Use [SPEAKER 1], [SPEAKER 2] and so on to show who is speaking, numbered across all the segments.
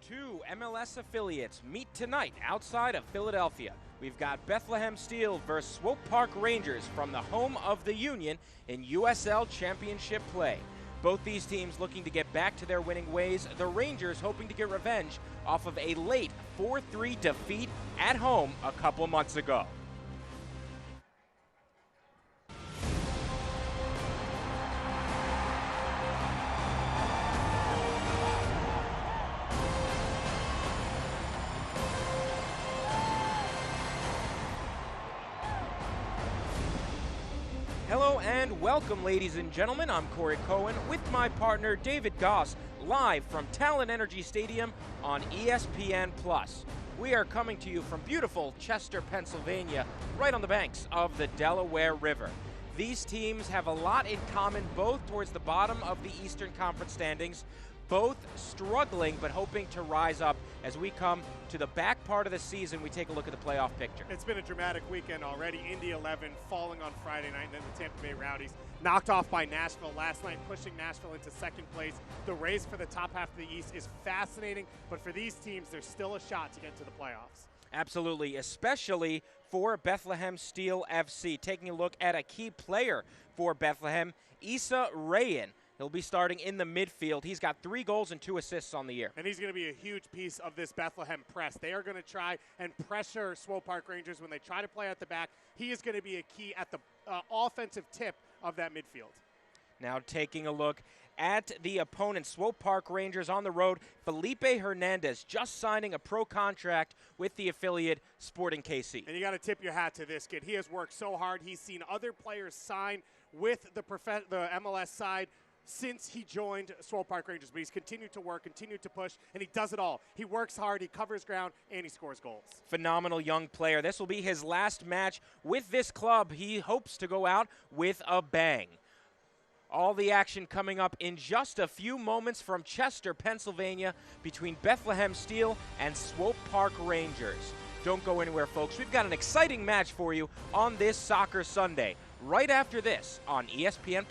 [SPEAKER 1] Two MLS affiliates meet tonight outside of Philadelphia. We've got Bethlehem Steel versus Swope Park Rangers from the home of the Union in USL Championship play. Both these teams looking to get back to their winning ways. The Rangers hoping to get revenge off of a late 4-3 defeat at home a couple months ago. Hello and welcome, ladies and gentlemen. I'm Corey Cohen with my partner David Goss, live from Talent Energy Stadium on ESPN+. We are coming to you from beautiful Chester, Pennsylvania, right on the banks of the Delaware River. These teams have a lot in common, both towards the bottom of the Eastern Conference standings, both struggling but hoping to rise up. As we come to the back part of the season, we take a look at the playoff picture. It's
[SPEAKER 2] been a dramatic weekend already. Indy 11 falling on Friday night, and then the Tampa Bay Rowdies knocked off by Nashville last night, pushing Nashville into second place. The race for the top half of the East is fascinating, but for these teams, there's still a shot to get to the playoffs.
[SPEAKER 1] Absolutely, especially for Bethlehem Steel FC. Taking a look at a key player for Bethlehem, Usl Championship. He'll be starting in the midfield. He's got 3 goals and 2 assists on the year.
[SPEAKER 2] And he's going to be a huge piece of this Bethlehem press. They are going to try and pressure Swope Park Rangers when they try to play at the back. He is going to be a key at the offensive tip of that midfield.
[SPEAKER 1] Now taking a look at the opponent, Swope Park Rangers on the road. Felipe Hernandez just signing a pro contract with the affiliate Sporting KC.
[SPEAKER 2] And you got to tip your hat to this kid. He has worked so hard. He's seen other players sign with the MLS side since he joined Swope Park Rangers, but he's continued to work, continued to push, and he does it all. He works hard, he covers ground, and he scores goals.
[SPEAKER 1] Phenomenal young player. This will be his last match with this club. He hopes to go out with a bang. All the action coming up in just a few moments from Chester, Pennsylvania, between Bethlehem Steel and Swope Park Rangers. Don't go anywhere, folks. We've got an exciting match for you on this Soccer Sunday, right after this on ESPN+.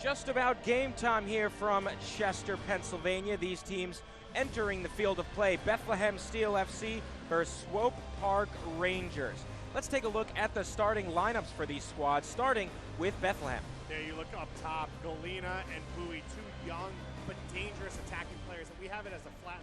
[SPEAKER 1] Just about game time here from Chester, Pennsylvania. These teams entering the field of play. Bethlehem Steel FC versus Swope Park Rangers. Let's take a look at the starting lineups for these squads, starting with Bethlehem.
[SPEAKER 2] There you look up top, Galena and Bowie, 2 young but dangerous attacking players. And we have it as a flat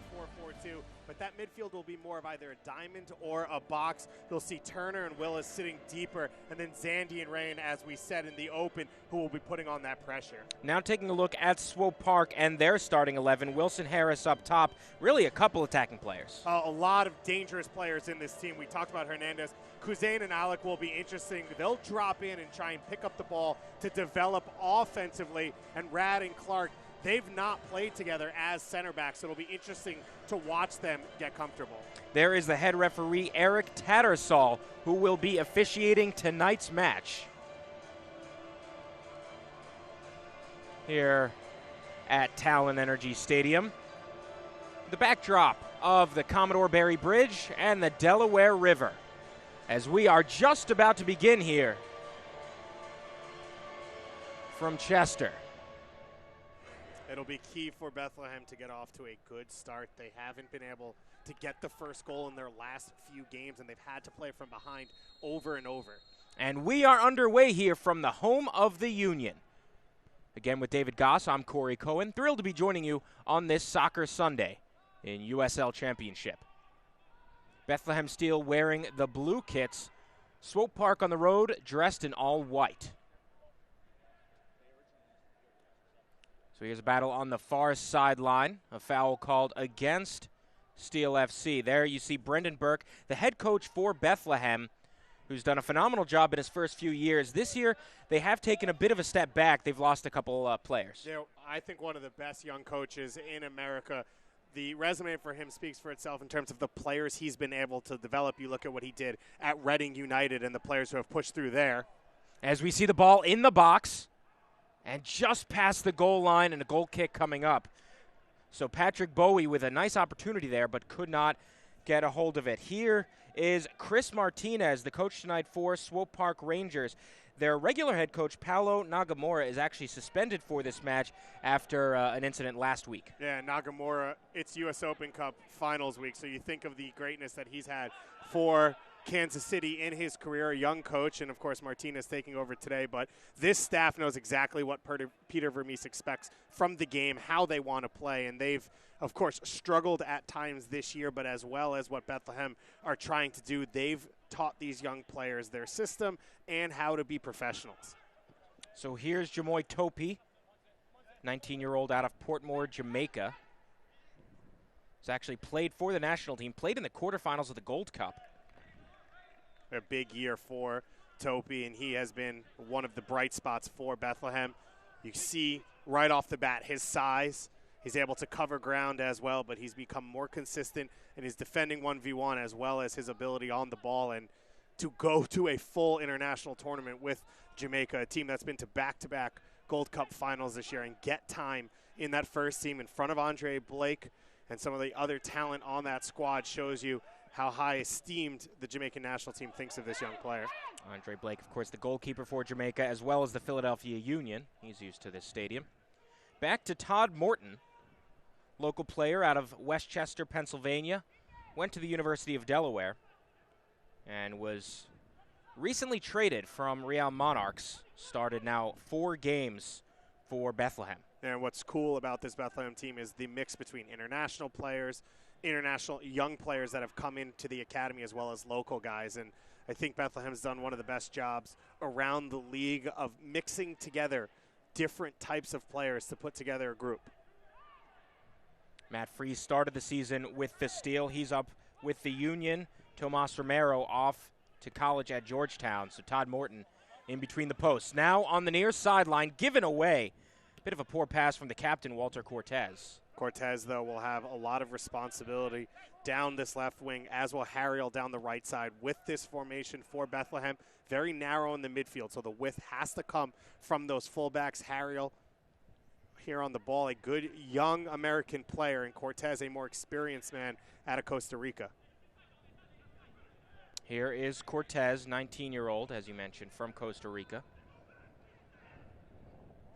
[SPEAKER 2] 4-4-2, but that midfield will be more of either a diamond or a box. You'll see Turner and Willis sitting deeper, and then Zandy and Rain, as we said in the open, who will be putting on that pressure.
[SPEAKER 1] Now taking a look at Swope Park and their starting 11. Wilson Harris up top. Really a couple attacking players.
[SPEAKER 2] A lot of dangerous players in this team. We talked about Hernandez. Kuzain and Alec will be interesting. They'll drop in and try and pick up the ball to develop offensively. And Rad and Clark, they've not played together as center backs, so it'll be interesting to watch them get comfortable.
[SPEAKER 1] There is the head referee, Eric Tattersall, who will be officiating tonight's match here at Talon Energy Stadium. The backdrop of the Commodore Barry Bridge and the Delaware River, as we are just about to begin here from Chester.
[SPEAKER 2] It'll be key for Bethlehem to get off to a good start. They haven't been able to get the first goal in their last few games, and they've had to play from behind over and over.
[SPEAKER 1] And we are underway here from the home of the Union. Again with David Goss, I'm Corey Cohen. Thrilled to be joining you on this Soccer Sunday in Usl Championship. Bethlehem Steel wearing the blue kits. Swope Park on the road dressed in all white. So here's a battle on the far sideline. A foul called against Steel FC. There you see Brendan Burke, the head coach for Bethlehem, who's done a phenomenal job in his first few years. This year, they have taken a bit of a step back. They've lost a couple players.
[SPEAKER 2] You know, I think one of the best young coaches in America. The resume for him speaks for itself in terms of the players he's been able to develop. You look at what he did at Reading United and the players who have pushed through there.
[SPEAKER 1] As we see the ball in the box and just past the goal line and a goal kick coming up. So Patrick Bowie with a nice opportunity there but could not get a hold of it. Here is Chris Martinez, the coach tonight for Swope Park Rangers. Their regular head coach, Paolo Nagamura, is actually suspended for this match after an incident last week.
[SPEAKER 2] Yeah, Nagamura, it's U.S. Open Cup finals week, so you think of the greatness that he's had for Kansas City in his career, a young coach, and, of course, Martinez taking over today. But this staff knows exactly what Peter Vermees expects from the game, how they want to play, and they've, of course, struggled at times this year, but as well as what Bethlehem are trying to do, they've taught these young players their system and how to be professionals.
[SPEAKER 1] So here's Jamoy Topi, 19-year-old out of Portmore, Jamaica. He's actually played for the national team, played in the quarterfinals of the Gold Cup.
[SPEAKER 2] A big year for Topi, and he has been one of the bright spots for Bethlehem. You see right off the bat his size. He's able to cover ground as well, but he's become more consistent in his defending 1v1 as well as his ability on the ball. And to go to a full international tournament with Jamaica, a team that's been to back-to-back Gold Cup finals this year, and get time in that first team in front of Andre Blake and some of the other talent on that squad shows you how high esteemed the Jamaican national team thinks of this young player.
[SPEAKER 1] Andre Blake, of course, the goalkeeper for Jamaica, as well as the Philadelphia Union. He's used to this stadium. Back to Todd Morton, local player out of Westchester, Pennsylvania. Went to the University of Delaware and was recently traded from Real Monarchs. Started now 4 games for Bethlehem.
[SPEAKER 2] And what's cool about this Bethlehem team is the mix between international players, international young players that have come into the academy, as well as local guys. And I think Bethlehem's done one of the best jobs around the league of mixing together different types of players to put together a group.
[SPEAKER 1] Matt Freese started the season with the Steel. He's up with the Union. Tomas Romero off to college at Georgetown. So Todd Morton in between the posts. Now on the near sideline, given away. Bit of a poor pass from the captain, Walter Cortez.
[SPEAKER 2] Cortez, though, will have a lot of responsibility down this left wing, as will Harriel down the right side. With this formation for Bethlehem, very narrow in the midfield, so the width has to come from those fullbacks. Harriel here on the ball, a good young American player, and Cortez, a more experienced man out of Costa Rica.
[SPEAKER 1] Here is Cortez, 19-year-old, as you mentioned, from Costa Rica.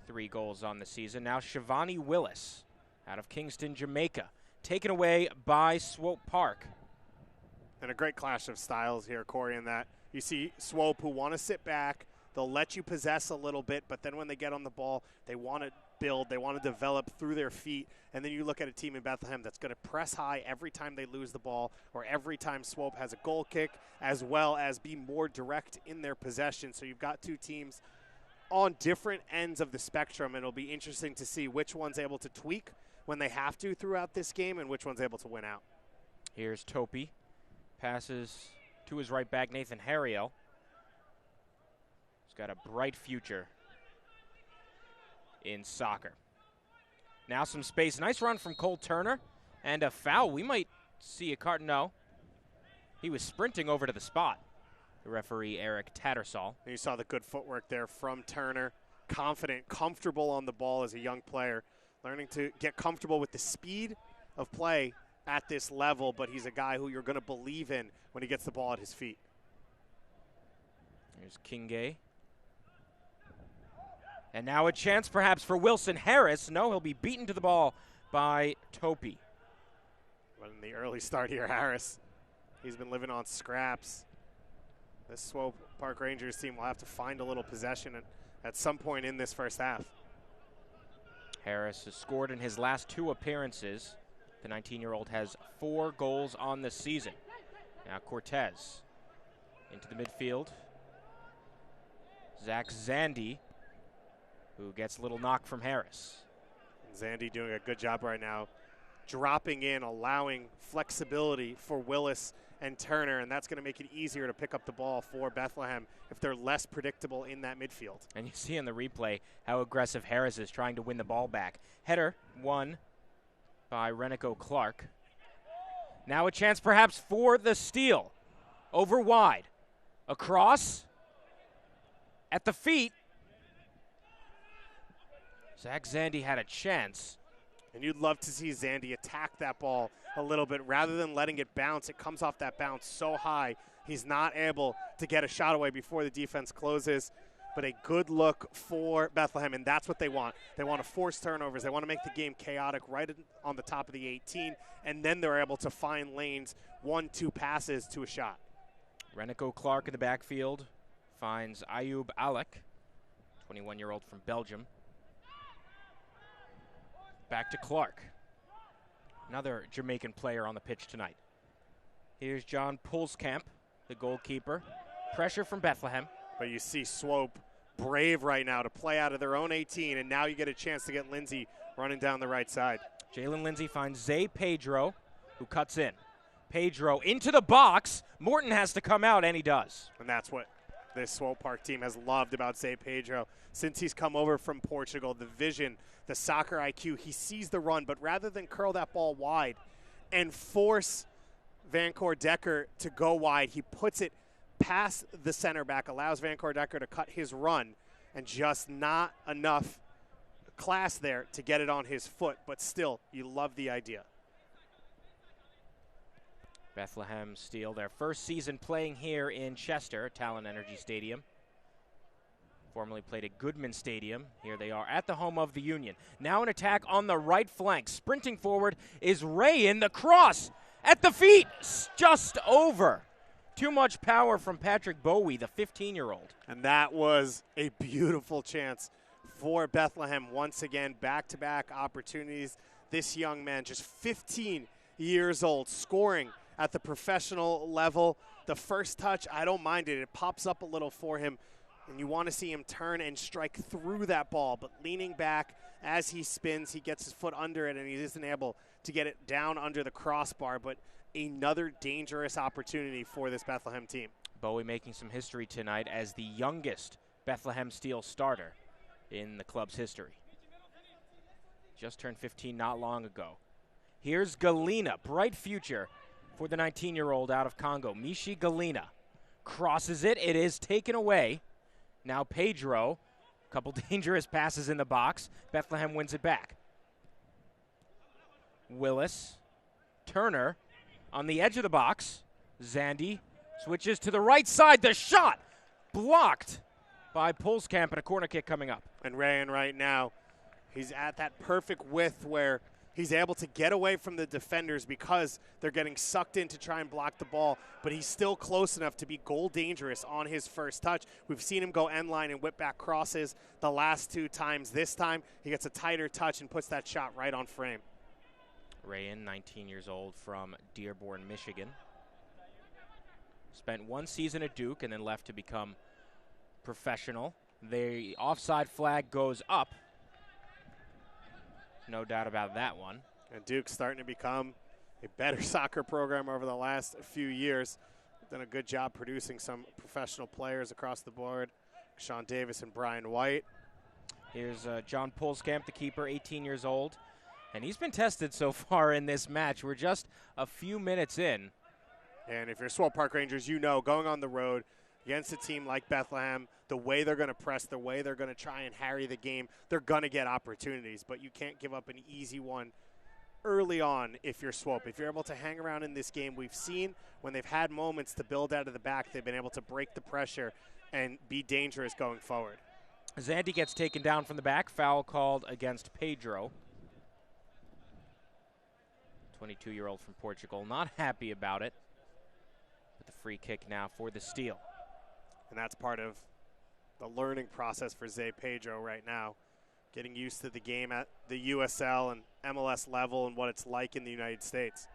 [SPEAKER 1] 3 goals on the season. Now Shivani Willis out of Kingston, Jamaica, taken away by Swope Park.
[SPEAKER 2] And a great clash of styles here, Corey, in that you see Swope who want to sit back. They'll let you possess a little bit, but then when they get on the ball, they want to build. They want to develop through their feet. And then you look at a team in Bethlehem that's going to press high every time they lose the ball or every time Swope has a goal kick, as well as be more direct in their possession. So you've got two teams on different ends of the spectrum, and it'll be interesting to see which one's able to tweak when they have to throughout this game and which one's able to win out.
[SPEAKER 1] Here's Topi. Passes to his right back, Nathan Harriel. He's got a bright future in soccer. Now some space. Nice run from Cole Turner. And a foul. We might see a card. No. He was sprinting over to the spot. The referee, Eric Tattersall.
[SPEAKER 2] And you saw the good footwork there from Turner. Confident, comfortable on the ball as a young player. Learning to get comfortable with the speed of play at this level, but he's a guy who you're going to believe in when he gets the ball at his feet.
[SPEAKER 1] Here's Kingay. And now a chance perhaps for Wilson Harris. No, he'll be beaten to the ball by Topi.
[SPEAKER 2] But in the early start here, Harris, he's been living on scraps. This Swope Park Rangers team will have to find a little possession at some point in this first half.
[SPEAKER 1] Harris has scored in his last 2 appearances. The 19-year-old has 4 goals on the season. Now Cortez into the midfield. Zach Zandy, who gets a little knock from Harris.
[SPEAKER 2] Zandy doing a good job right now, dropping in, allowing flexibility for Willis and Turner, and that's going to make it easier to pick up the ball for Bethlehem if they're less predictable in that midfield.
[SPEAKER 1] And you see in the replay how aggressive Harris is trying to win the ball back. Header won by Renico Clark. Now a chance perhaps for the steal. Over wide. Across. At the feet. Zach Zandy had a chance.
[SPEAKER 2] And you'd love to see Zandy attack that ball a little bit rather than letting it bounce. It comes off that bounce so high, he's not able to get a shot away before the defense closes. But a good look for Bethlehem, and that's what they want. They want to force turnovers. They want to make the game chaotic right on the top of the 18, and then they're able to find lanes, 1-2 passes to a shot.
[SPEAKER 1] Renico Clark in the backfield finds Ayub Alek, 21-year-old from Belgium. Back to Clark. Another Jamaican player on the pitch tonight. Here's John Pulskamp, the goalkeeper. Pressure from Bethlehem.
[SPEAKER 2] But you see Swope brave right now to play out of their own 18, and now you get a chance to get Lindsay running down the right side.
[SPEAKER 1] Jalen Lindsay finds Zay Pedro, who cuts in. Pedro into the box. Morton has to come out, and he does.
[SPEAKER 2] And that's what this Swope Park team has loved about Zay Pedro. Since he's come over from Portugal, the vision, the soccer IQ, he sees the run, but rather than curl that ball wide and force Van Decker to go wide, he puts it past the center back, allows Van Decker to cut his run, and just not enough class there to get it on his foot, but still, you love the idea.
[SPEAKER 1] Bethlehem Steel, their first season playing here in Chester, Talon Energy Stadium. Formerly played at Goodman Stadium. Here they are at the home of the Union. Now an attack on the right flank. Sprinting forward is Ray in the cross at the feet, just over. Too much power from Patrick Bowie, the 15-year-old.
[SPEAKER 2] And that was a beautiful chance for Bethlehem. Once again, back-to-back opportunities. This young man, just 15 years old, scoring at the professional level. The first touch, I don't mind it. It pops up a little for him, and you want to see him turn and strike through that ball. But leaning back as he spins, he gets his foot under it, and he isn't able to get it down under the crossbar. But another dangerous opportunity for this Bethlehem team.
[SPEAKER 1] Bowie making some history tonight as the youngest Bethlehem Steel starter in the club's history. Just turned 15 not long ago. Here's Galina, bright future for the 19-year-old out of Congo. Mishi Galina crosses it. It is taken away. Now Pedro, a couple dangerous passes in the box. Bethlehem wins it back. Willis, Turner on the edge of the box. Zandy switches to the right side. The shot blocked by Pulskamp, and a corner kick coming up.
[SPEAKER 2] And Rayan right now, he's at that perfect width where He's able to get away from the defenders because they're getting sucked in to try and block the ball, but he's still close enough to be goal dangerous on his first touch. We've seen him go end line and whip back crosses the last 2 times. This time, he gets a tighter touch and puts that shot right on frame.
[SPEAKER 1] Rayan, 19 years old, from Dearborn, Michigan. Spent 1 season at Duke and then left to become professional. The offside flag goes up. No doubt about that one.
[SPEAKER 2] And Duke's starting to become a better soccer program over the last few years. Done a good job producing some professional players across the board. Sean Davis and Brian White.
[SPEAKER 1] Here's John Pulskamp, the keeper, 18 years old. And he's been tested so far in this match. We're just a few minutes in.
[SPEAKER 2] And if you're Swope Park Rangers, you know going on the road against a team like Bethlehem, the way they're going to press, the way they're going to try and harry the game, they're going to get opportunities. But you can't give up an easy one early on if you're Swope. If you're able to hang around in this game, we've seen when they've had moments to build out of the back, they've been able to break the pressure and be dangerous going forward.
[SPEAKER 1] Zandy gets taken down from the back. Foul called against Pedro. 22-year-old from Portugal. Not happy about it. But the free kick now for the steal.
[SPEAKER 2] And that's part of the learning process for Zay Pedro right now. Getting used to the game at the USL and MLS level and what it's like in the United States.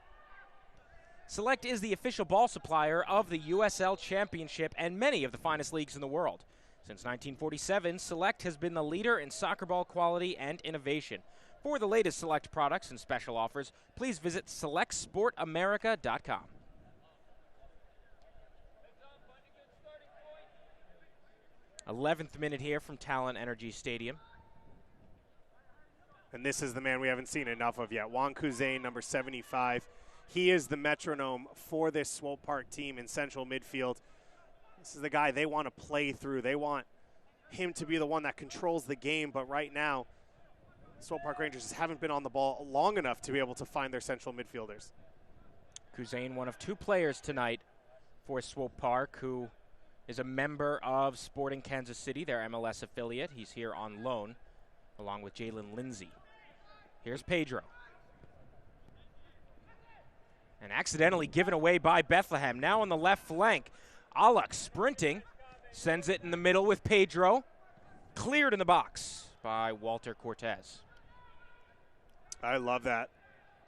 [SPEAKER 1] Select is the official ball supplier of the USL Championship and many of the finest leagues in the world. Since 1947, Select has been the leader in soccer ball quality and innovation. For the latest Select products and special offers, please visit selectsportamerica.com. 11th minute here from Talon Energy Stadium.
[SPEAKER 2] And this is the man we haven't seen enough of yet. Juan Kuzain, number 75. He is the metronome for this Swope Park team in central midfield. This is the guy they want to play through. They want him to be the one that controls the game. But right now, Swope Park Rangers just haven't been on the ball long enough to be able to find their central midfielders.
[SPEAKER 1] Kuzain, one of 2 players tonight for Swope Park, who is a member of Sporting Kansas City, their MLS affiliate. He's here on loan, along with Jalen Lindsay. Here's Pedro. And accidentally given away by Bethlehem. Now on the left flank, Alak sprinting, sends it in the middle with Pedro. Cleared in the box by Walter Cortez.
[SPEAKER 2] I love that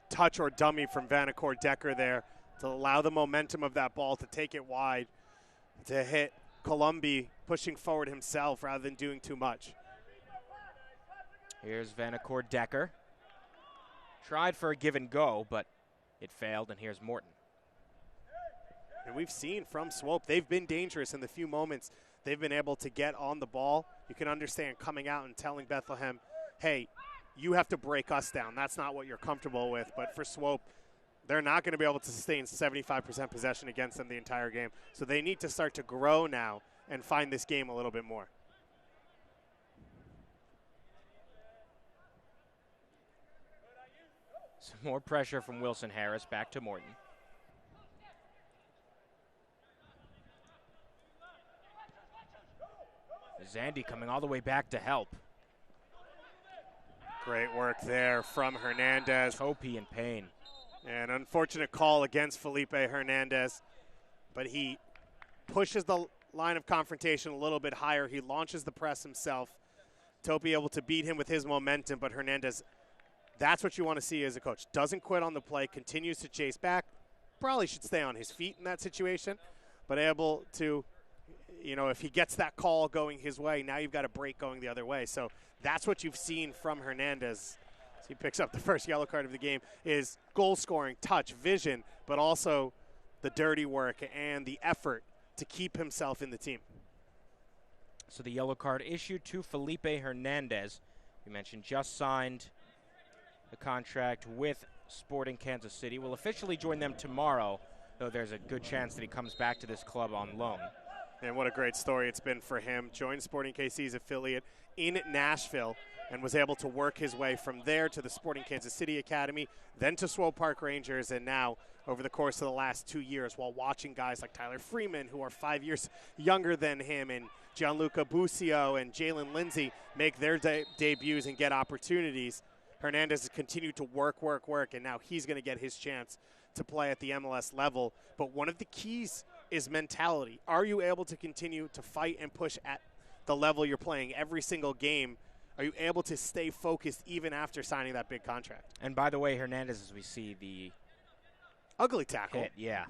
[SPEAKER 2] touch or dummy from Vanacore Decker there to allow the momentum of that ball to take it wide, to hit Columbi pushing forward himself rather than doing too much.
[SPEAKER 1] Here's Vanacore Decker. Tried for a give and go, but it failed, and here's Morton.
[SPEAKER 2] And we've seen from Swope, they've been dangerous in the few moments they've been able to get on the ball. You can understand coming out and telling Bethlehem, hey, you have to break us down. That's not what you're comfortable with. But for Swope, they're not going to be able to sustain 75% possession against them the entire game. So they need to start to grow now and find this game a little bit more.
[SPEAKER 1] Some more pressure from Wilson Harris. Back to Morton. Zandy coming all the way back to help.
[SPEAKER 2] Great work there from Hernandez.
[SPEAKER 1] Topi in pain.
[SPEAKER 2] An unfortunate call against Felipe Hernandez, but he pushes the line of confrontation a little bit higher. He launches the press himself. Topi able to beat him with his momentum, but Hernandez, that's what you want to see as a coach. Doesn't quit on the play, continues to chase back. Probably should stay on his feet in that situation, but able to, you know, if he gets that call going his way, now you've got a break going the other way. So that's what you've seen from Hernandez. So he picks up the first yellow card of the game, is goal scoring, touch, vision, but also the dirty work and the effort to keep himself in the team.
[SPEAKER 1] So the yellow card issued to Felipe Hernandez. You mentioned just signed a contract with Sporting Kansas City. Will officially join them tomorrow, though there's a good chance that he comes back to this club on loan.
[SPEAKER 2] And what a great story it's been for him. Joined Sporting KC's affiliate in Nashville and was able to work his way from there to the Sporting Kansas City Academy, then to Swope Park Rangers, and now over the course of the last 2 years while watching guys like Tyler Freeman, who are 5 years younger than him, and Gianluca Busio and Jalen Lindsay make their debuts and get opportunities. Hernandez has continued to work, and now he's going to get his chance to play at the MLS level. But one of the keys is mentality. Are you able to continue to fight and push at the level you're playing every single game? Are you able to stay focused even after signing that big contract?
[SPEAKER 1] And by the way, Hernandez, as we see the
[SPEAKER 2] ugly tackle.
[SPEAKER 1] Hit, yeah.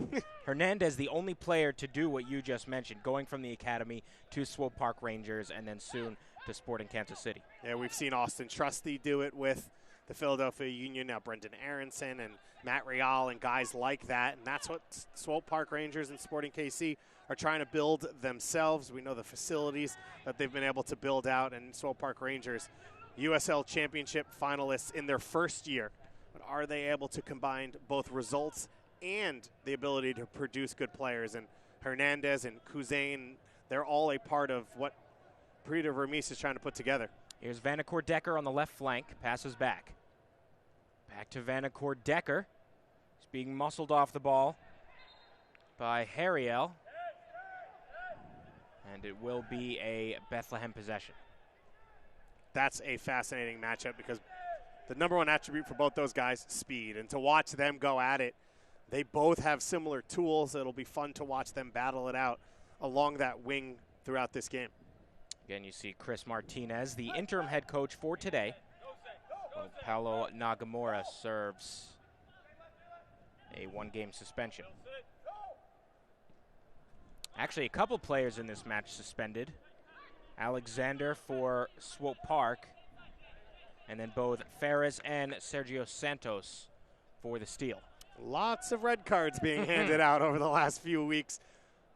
[SPEAKER 1] Hernandez, the only player to do what you just mentioned, going from the academy to Swope Park Rangers and then soon to Sporting Kansas City.
[SPEAKER 2] Yeah, we've seen Austin Trusty do it with the Philadelphia Union, now Brendan Aronson and Matt Real and guys like that. And that's what Swope Park Rangers and Sporting KC are trying to build themselves. We know the facilities that they've been able to build out, and Swope Park Rangers, USL Championship finalists in their first year. But are they able to combine both results and the ability to produce good players? And Hernandez and Kuzain, they're all a part of what Prita Vermes is trying to put together.
[SPEAKER 1] Here's Vanacore Decker on the left flank, passes back. Back to Vanacore Decker. He's being muscled off the ball by Hariel. And it will be a Bethlehem possession.
[SPEAKER 2] That's a fascinating matchup because the number one attribute for both those guys, speed. And to watch them go at it, they both have similar tools. It'll be fun to watch them battle it out along that wing throughout this game.
[SPEAKER 1] Again, you see Chris Martinez, the interim head coach for today. Well, Paulo Nagamura serves a one-game suspension. Actually, a couple players in this match suspended. Alexander for Swope Park, and then both Ferris and Sergio Santos for the Steel.
[SPEAKER 2] Lots of red cards being handed out over the last few weeks.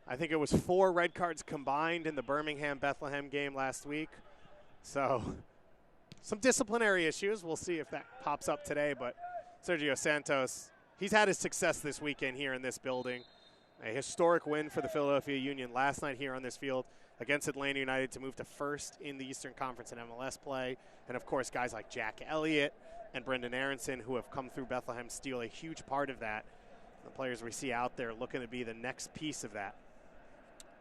[SPEAKER 2] I think it was 4 red cards combined in the Birmingham-Bethlehem game last week. So some disciplinary issues. We'll see if that pops up today. But Sergio Santos, he's had his success this weekend here in this building. A historic win for the Philadelphia Union last night here on this field against Atlanta United to move to first in the Eastern Conference in MLS play. And, of course, guys like Jack Elliott and Brendan Aronson, who have come through Bethlehem Steel, a huge part of that. The players we see out there looking to be the next piece of that.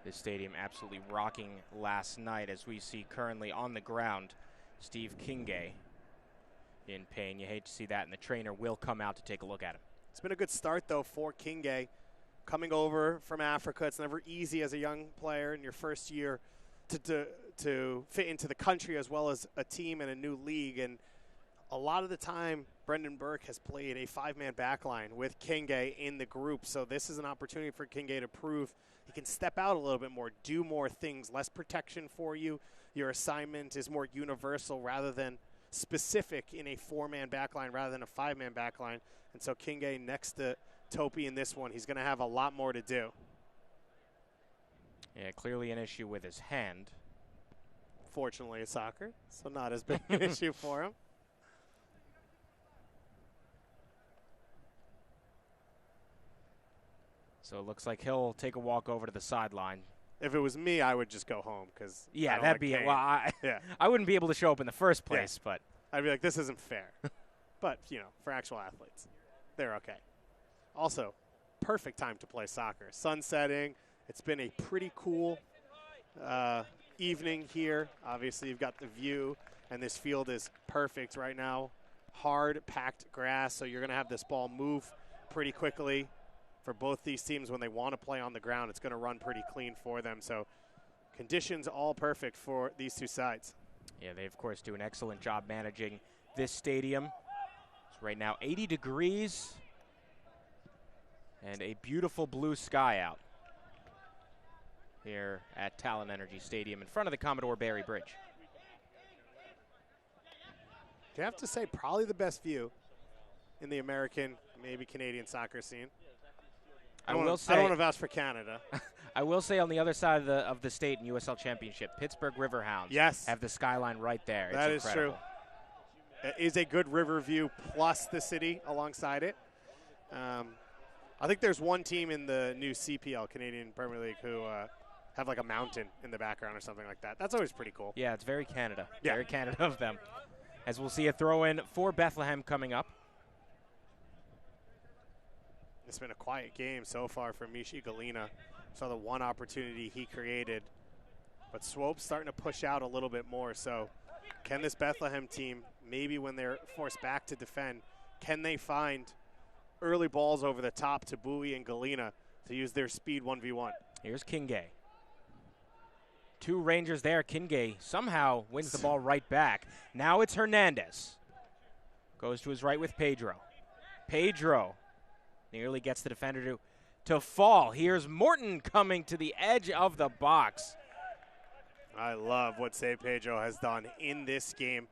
[SPEAKER 1] This stadium absolutely rocking last night, as we see currently on the ground Steve Kingay in pain. You hate to see that, and the trainer will come out to take a look at him.
[SPEAKER 2] It's been a good start, though, for Kingay. Coming over from Africa, it's never easy as a young player in your first year to fit into the country as well as a team and a new league. And a lot of the time, Brendan Burke has played a 5-man backline with Kingay in the group. So this is an opportunity for Kingay to prove he can step out a little bit more, do more things, less protection for you. Your assignment is more universal rather than specific in a 4-man backline rather than a 5-man backline. And so Kingay next to Topi in this one, he's going to have a lot more to do.
[SPEAKER 1] Yeah, clearly an issue with his hand.
[SPEAKER 2] Fortunately, it's soccer, so not as big an issue for him.
[SPEAKER 1] So it looks like he'll take a walk over to the sideline.
[SPEAKER 2] If it was me, I would just go home because
[SPEAKER 1] yeah, that'd be it. Well, I wouldn't be able to show up in the first place, but
[SPEAKER 2] I'd be like, this isn't fair. But you know, for actual athletes, they're okay. Also, perfect time to play soccer. Sun setting. It's been a pretty cool evening here. Obviously, you've got the view, and this field is perfect right now. Hard, packed grass, so you're going to have this ball move pretty quickly. For both these teams, when they want to play on the ground, it's going to run pretty clean for them. So conditions all perfect for these two sides.
[SPEAKER 1] Yeah, they, of course, do an excellent job managing this stadium. It's right now 80 degrees and a beautiful blue sky out here at Talon Energy Stadium in front of the Commodore Barry Bridge.
[SPEAKER 2] You have to say probably the best view in the American, maybe Canadian soccer scene. I don't want to vouch for Canada.
[SPEAKER 1] I will say on the other side of the state in USL Championship, Pittsburgh Riverhounds have the skyline right there.
[SPEAKER 2] That is true. It is a good river view plus the city alongside it. I think there's one team in the new CPL, Canadian Premier League, who have like a mountain in the background or something like that. That's always pretty cool.
[SPEAKER 1] Yeah, it's very Canada. Yeah. Very Canada of them. As we'll see a throw-in for Bethlehem coming up.
[SPEAKER 2] It's been a quiet game so far for Mishi Galina. Saw the one opportunity he created. But Swope's starting to push out a little bit more. So can this Bethlehem team maybe when they're forced back to defend, can they find early balls over the top to Bowie and Galena to use their speed 1v1?
[SPEAKER 1] Here's Kingay. 2 Rangers there. Kingay somehow wins the ball right back. Now it's Hernandez. Goes to his right with Pedro. Pedro nearly gets the defender to fall. Here's Morton coming to the edge of the box.
[SPEAKER 2] I love what Zay Pedro has done in this game.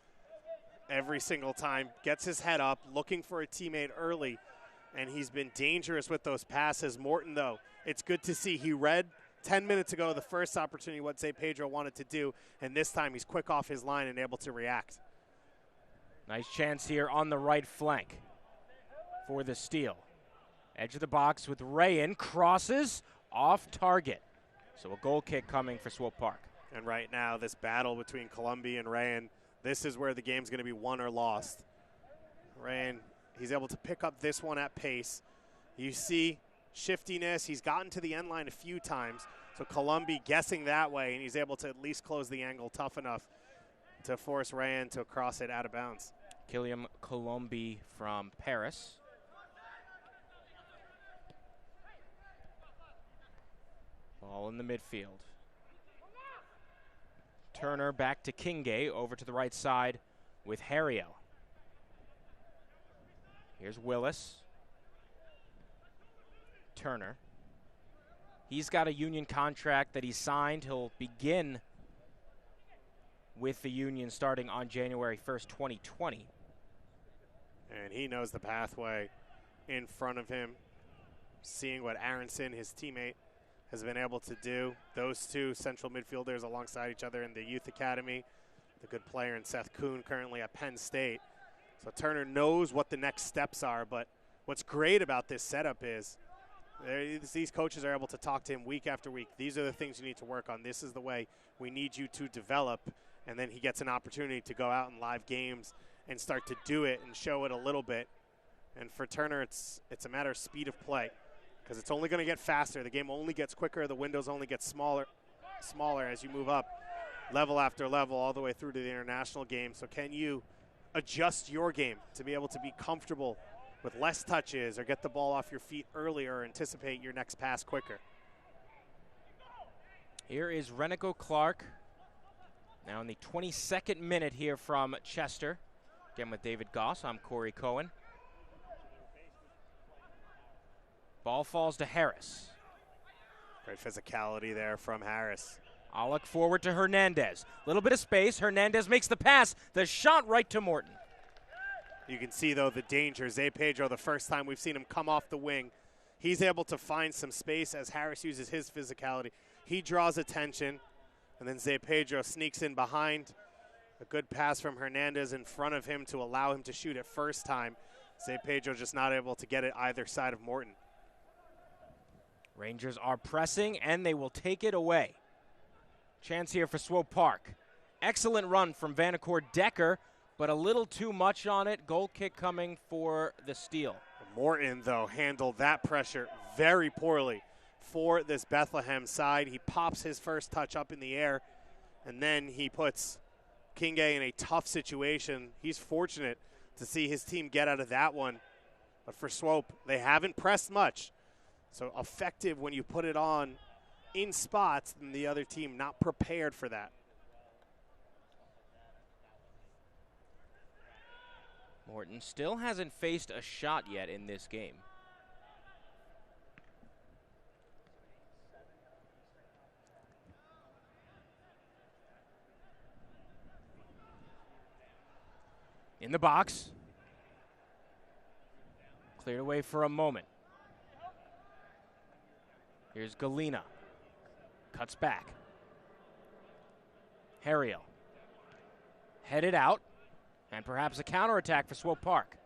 [SPEAKER 2] Every single time, gets his head up, looking for a teammate early, and he's been dangerous with those passes. Morton, though, it's good to see. He read 10 minutes ago the first opportunity what Zay Pedro wanted to do, and this time he's quick off his line and able to react.
[SPEAKER 1] Nice chance here on the right flank for the steal. Edge of the box with Rayan, crosses off target. So a goal kick coming for Swope Park.
[SPEAKER 2] And right now, this battle between Colombi and Rayan, this is where the game's going to be won or lost. Rayan, he's able to pick up this one at pace. You see shiftiness. He's gotten to the end line a few times. So Colombi guessing that way, and he's able to at least close the angle tough enough to force Rayan to cross it out of bounds.
[SPEAKER 1] Kylian Colombi from Paris. Ball in the midfield. Turner back to Kingay, over to the right side with Harriel. Here's Willis. Turner. He's got a union contract that he signed. He'll begin with the union starting on January 1st, 2020.
[SPEAKER 2] And he knows the pathway in front of him, seeing what Aronson, his teammate, has been able to do. Those two central midfielders alongside each other in the youth academy. The good player in Seth Kuhn currently at Penn State. So Turner knows what the next steps are, but what's great about this setup is these coaches are able to talk to him week after week. These are the things you need to work on. This is the way we need you to develop. And then he gets an opportunity to go out in live games and start to do it and show it a little bit. And for Turner, it's a matter of speed of play, because it's only going to get faster. The game only gets quicker. The windows only get smaller as you move up level after level all the way through to the international game. So can you adjust your game to be able to be comfortable with less touches or get the ball off your feet earlier or anticipate your next pass quicker?
[SPEAKER 1] Here is Renico Clark. Now in the 22nd minute here from Chester. Again with David Goss, I'm Corey Cohen. Ball falls to Harris.
[SPEAKER 2] Great physicality there from Harris.
[SPEAKER 1] Alec forward to Hernandez. Little bit of space. Hernandez makes the pass. The shot right to Morton.
[SPEAKER 2] You can see, though, the danger. Zay Pedro, the first time we've seen him come off the wing, he's able to find some space as Harris uses his physicality. He draws attention, and then Zay Pedro sneaks in behind. A good pass from Hernandez in front of him to allow him to shoot it first time. Zay Pedro just not able to get it either side of Morton.
[SPEAKER 1] Rangers are pressing, and they will take it away. Chance here for Swope Park. Excellent run from Vanacore Decker, but a little too much on it. Goal kick coming for the steal.
[SPEAKER 2] Morton, though, handled that pressure very poorly for this Bethlehem side. He pops his first touch up in the air, and then he puts Kingay in a tough situation. He's fortunate to see his team get out of that one. But for Swope, they haven't pressed much. So effective when you put it on in spots, and the other team not prepared for that.
[SPEAKER 1] Morton still hasn't faced a shot yet in this game. In the box. Cleared away for a moment. Here's Galena. Cuts back. Harriel. Headed out. And perhaps a counterattack for Swope Park.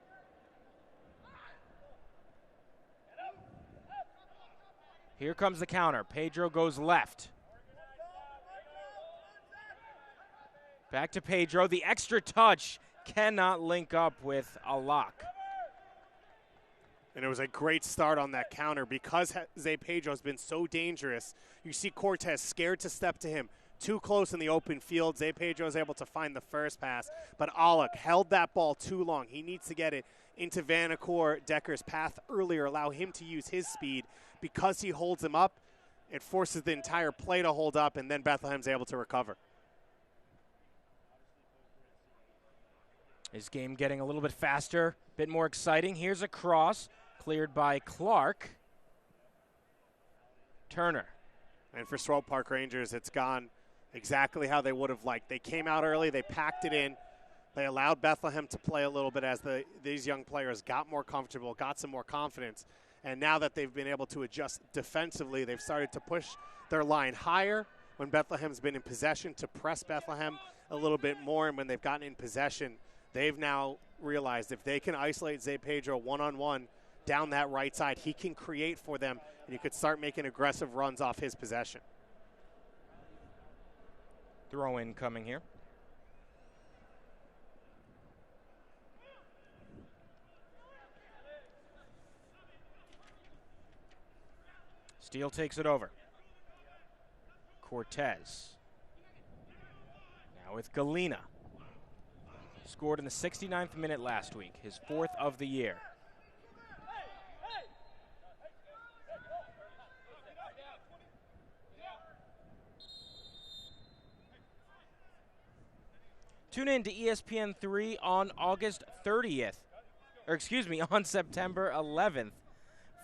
[SPEAKER 1] Here comes the counter. Pedro goes left. Back to Pedro. The extra touch cannot link up with a lock.
[SPEAKER 2] And it was a great start on that counter because Zay Pedro has been so dangerous. You see Cortez scared to step to him, too close in the open field. Zay Pedro is able to find the first pass, but Alec held that ball too long. He needs to get it into Vanacore Decker's path earlier, allow him to use his speed. Because he holds him up, it forces the entire play to hold up, and then Bethlehem's able to recover.
[SPEAKER 1] His game getting a little bit faster, a bit more exciting. Here's a cross, cleared by Clark. Turner.
[SPEAKER 2] And for Swope Park Rangers, it's gone exactly how they would have liked. They came out early, they packed it in. They allowed Bethlehem to play a little bit as these young players got more comfortable, got some more confidence. And now that they've been able to adjust defensively, they've started to push their line higher when Bethlehem's been in possession, to press Bethlehem a little bit more. And when they've gotten in possession, they've now realized if they can isolate Zay Pedro one-on-one down that right side, he can create for them, and you could start making aggressive runs off his possession.
[SPEAKER 1] Throw in coming here. Steele takes it over. Cortez. Now with Galena. Scored in the 69th minute last week, his 4th of the year. Tune in to ESPN3 on August 30th, on September 11th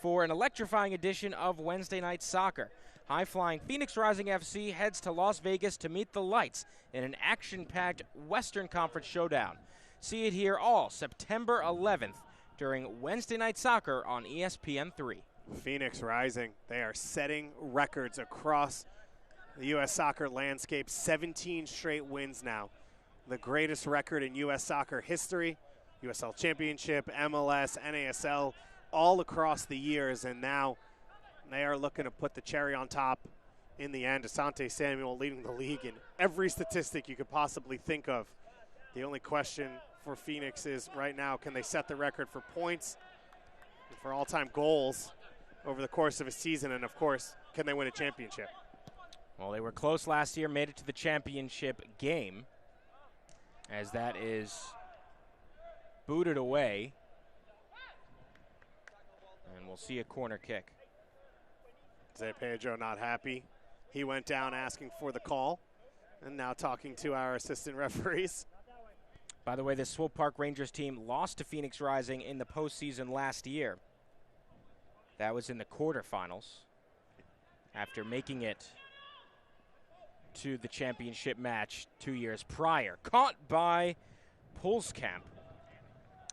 [SPEAKER 1] for an electrifying edition of Wednesday Night Soccer. High-flying Phoenix Rising FC heads to Las Vegas to meet the lights in an action-packed Western Conference showdown. See it here all September 11th during Wednesday Night Soccer on ESPN3.
[SPEAKER 2] Phoenix Rising, they are setting records across the U.S. soccer landscape. 17 straight wins now. The greatest record in U.S. soccer history. USL Championship, MLS, NASL, all across the years, and now they are looking to put the cherry on top in the end. Asante Samuel leading the league in every statistic you could possibly think of. The only question for Phoenix is right now, can they set the record for points and for all-time goals over the course of a season, and of course, can they win a championship?
[SPEAKER 1] Well, they were close last year, made it to the championship game, as that is booted away. And we'll see a corner kick.
[SPEAKER 2] Zay Pedro not happy. He went down asking for the call, and now talking to our assistant referees.
[SPEAKER 1] By the way, the Swope Park Rangers team lost to Phoenix Rising in the postseason last year. That was in the quarterfinals after making it to the championship match 2 years prior. Caught by Pulskamp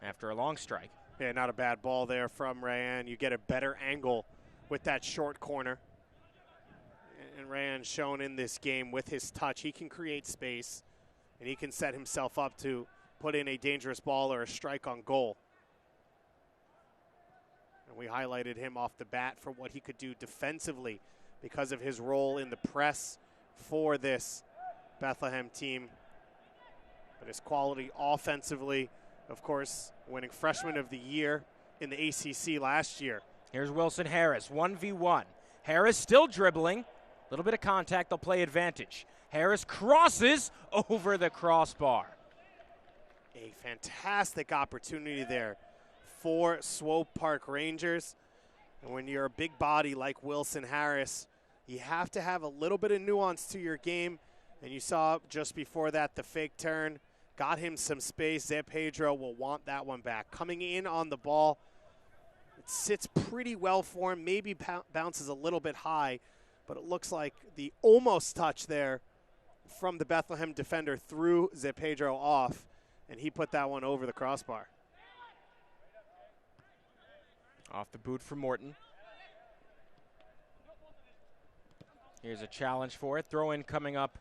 [SPEAKER 1] after a long strike.
[SPEAKER 2] Yeah, not a bad ball there from Rayan. You get a better angle with that short corner. And Rayan shown in this game with his touch. He can create space, and he can set himself up to put in a dangerous ball or a strike on goal. And we highlighted him off the bat for what he could do defensively because of his role in the press for this Bethlehem team. But his quality offensively, of course, winning Freshman of the Year in the ACC last year.
[SPEAKER 1] Here's Wilson Harris, 1v1. Harris still dribbling. A little bit of contact, they'll play advantage. Harris crosses over the crossbar.
[SPEAKER 2] A fantastic opportunity there for Swope Park Rangers. And when you're a big body like Wilson Harris, you have to have a little bit of nuance to your game. And you saw just before that the fake turn. Got him some space. Zay Pedro will want that one back. Coming in on the ball, it sits pretty well for him. Maybe bounces a little bit high, but it looks like the almost touch there from the Bethlehem defender threw Zay Pedro off, and he put that one over the crossbar.
[SPEAKER 1] Off the boot for Morton. Here's a challenge for it. Throw in coming up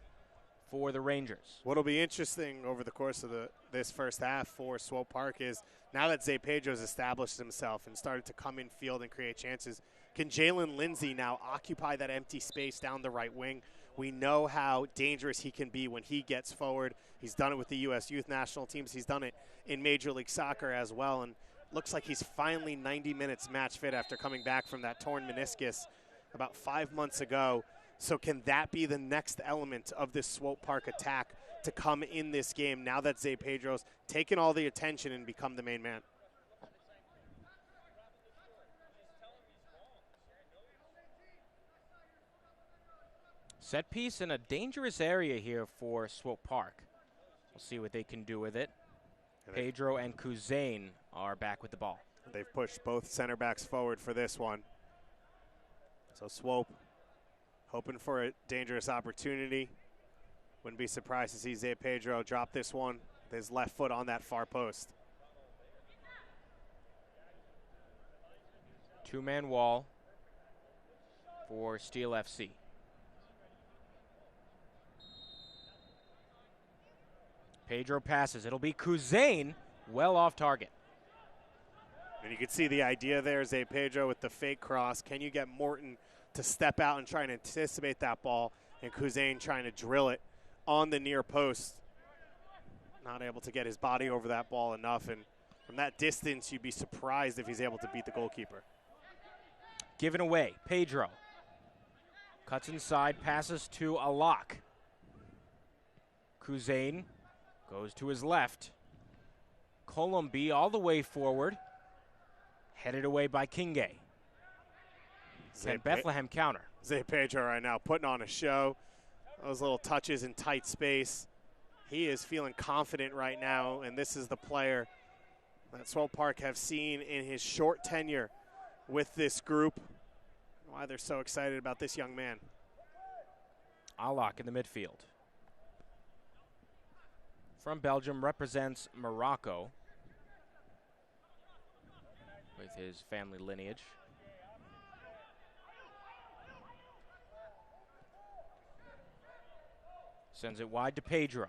[SPEAKER 1] for the Rangers.
[SPEAKER 2] What'll be interesting over the course of this first half for Swope Park is now that Zay Pedro's established himself and started to come in field and create chances, can Jalen Lindsay now occupy that empty space down the right wing? We know how dangerous he can be when he gets forward. He's done it with the U.S. youth national teams. He's done it in Major League Soccer as well, and looks like he's finally 90 minutes match fit after coming back from that torn meniscus about 5 months ago. So can that be the next element of this Swope Park attack to come in this game now that Zay Pedro's taken all the attention and become the main man?
[SPEAKER 1] Set piece in a dangerous area here for Swope Park. We'll see what they can do with it. Pedro and Kuzain are back with the ball.
[SPEAKER 2] They've pushed both center backs forward for this one. So Swope hoping for a dangerous opportunity. Wouldn't be surprised to see Zay Pedro drop this one with his left foot on that far post.
[SPEAKER 1] Two-man wall for Steel FC. Pedro passes. It'll be Kuzain, well off target.
[SPEAKER 2] And you can see the idea there, Zay Pedro with the fake cross. Can you get Morton to step out and try and anticipate that ball, and Kuzain trying to drill it on the near post? Not able to get his body over that ball enough, and from that distance, you'd be surprised if he's able to beat the goalkeeper.
[SPEAKER 1] Given away, Pedro. Cuts inside, passes to Alak. Kuzain goes to his left. Colombi all the way forward. Headed away by Kinge. And Bethlehem counter.
[SPEAKER 2] Zay Pedro right now putting on a show. Those little touches in tight space. He is feeling confident right now, and this is the player that Swope Park have seen in his short tenure with this group. Why they're so excited about this young man.
[SPEAKER 1] Alak in the midfield. From Belgium, represents Morocco with his family lineage. Sends it wide to Pedro.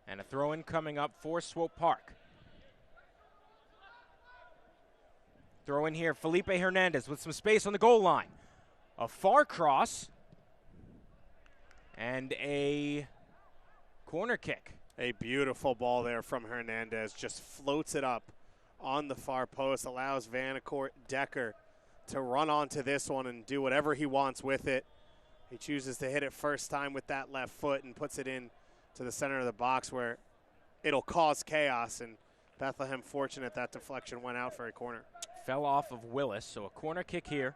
[SPEAKER 1] And a throw-in coming up for Swope Park. Throw in here, Felipe Hernandez with some space on the goal line. A far cross. And a corner kick.
[SPEAKER 2] A beautiful ball there from Hernandez. Just floats it up on the far post. Allows Vanacourt Decker to run onto this one and do whatever he wants with it. He chooses to hit it first time with that left foot and puts it in to the center of the box where it'll cause chaos. And Bethlehem fortunate that deflection went out for a corner.
[SPEAKER 1] Fell off of Willis, so a corner kick here.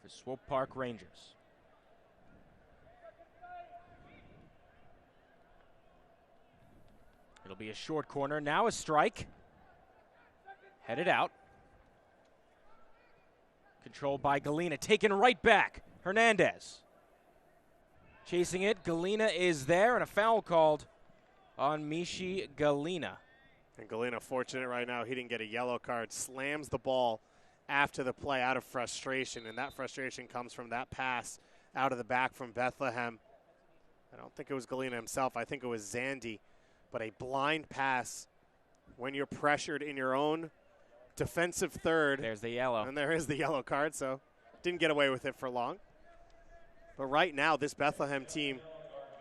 [SPEAKER 1] For Swope Park Rangers. It'll be a short corner. Now a strike. Headed out. Controlled by Galena. Taken right back. Hernandez. Chasing it. Galena is there, and a foul called on Mishi Galena.
[SPEAKER 2] And Galena fortunate right now. He didn't get a yellow card. Slams the ball after the play out of frustration, and that frustration comes from that pass out of the back from Bethlehem. I don't think it was Galena himself. I think it was Zandy. But a blind pass when you're pressured in your own defensive third.
[SPEAKER 1] There's the yellow.
[SPEAKER 2] And there is the yellow card, so didn't get away with it for long. But right now, this Bethlehem team,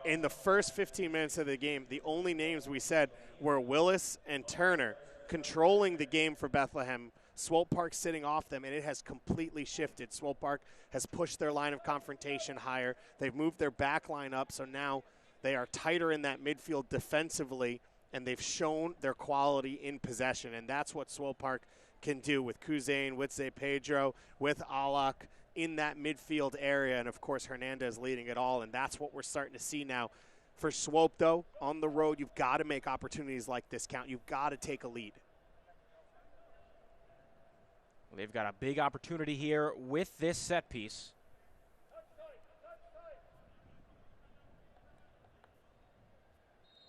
[SPEAKER 2] in the first 15 minutes of the game, the only names we said were Willis and Turner controlling the game for Bethlehem. Swope Park sitting off them, and it has completely shifted. Swope Park has pushed their line of confrontation higher. They've moved their back line up, so now they are tighter in that midfield defensively, and they've shown their quality in possession, and that's what Swope Park can do with Kuzain, with Zay Pedro, with Alak in that midfield area, and, of course, Hernandez leading it all, and that's what we're starting to see now. For Swope, though, on the road, you've got to make opportunities like this count. You've got to take a lead.
[SPEAKER 1] They've got a big opportunity here with this set piece.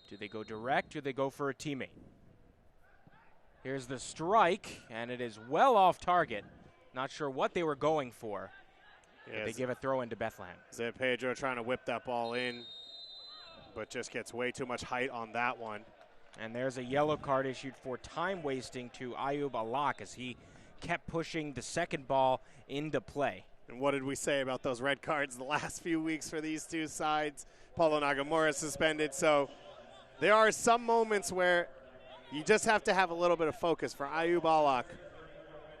[SPEAKER 1] Do they go direct? Do they go for a teammate? Here's the strike, and it is well off target. Not sure what they were going for. Yes. They give a throw into Bethlehem.
[SPEAKER 2] Zay Pedro trying to whip that ball in, but just gets way too much height on that one.
[SPEAKER 1] And there's a yellow card issued for time wasting to Ayub Alak as he kept pushing the second ball into play.
[SPEAKER 2] And what did we say about those red cards the last few weeks for these two sides? Paulo Nagamura suspended, so there are some moments where you just have to have a little bit of focus. For Ayub Alak,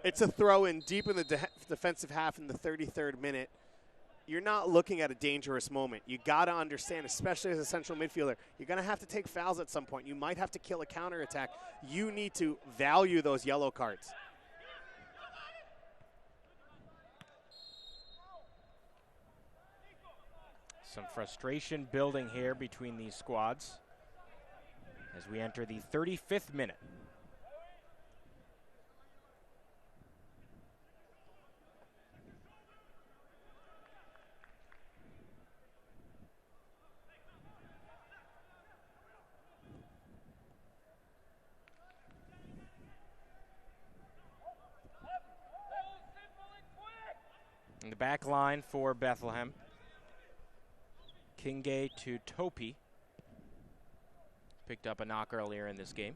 [SPEAKER 2] It's a throw in deep in the defensive half in the 33rd minute. You're not looking at a dangerous moment. You got to understand, especially as a central midfielder, you're going to have to take fouls at some point. You might have to kill a counterattack. You need to value those yellow cards.
[SPEAKER 1] Some frustration building here between these squads as we enter the 35th minute. In the back line for Bethlehem, Kingay to Topi. Picked up a knock earlier in this game.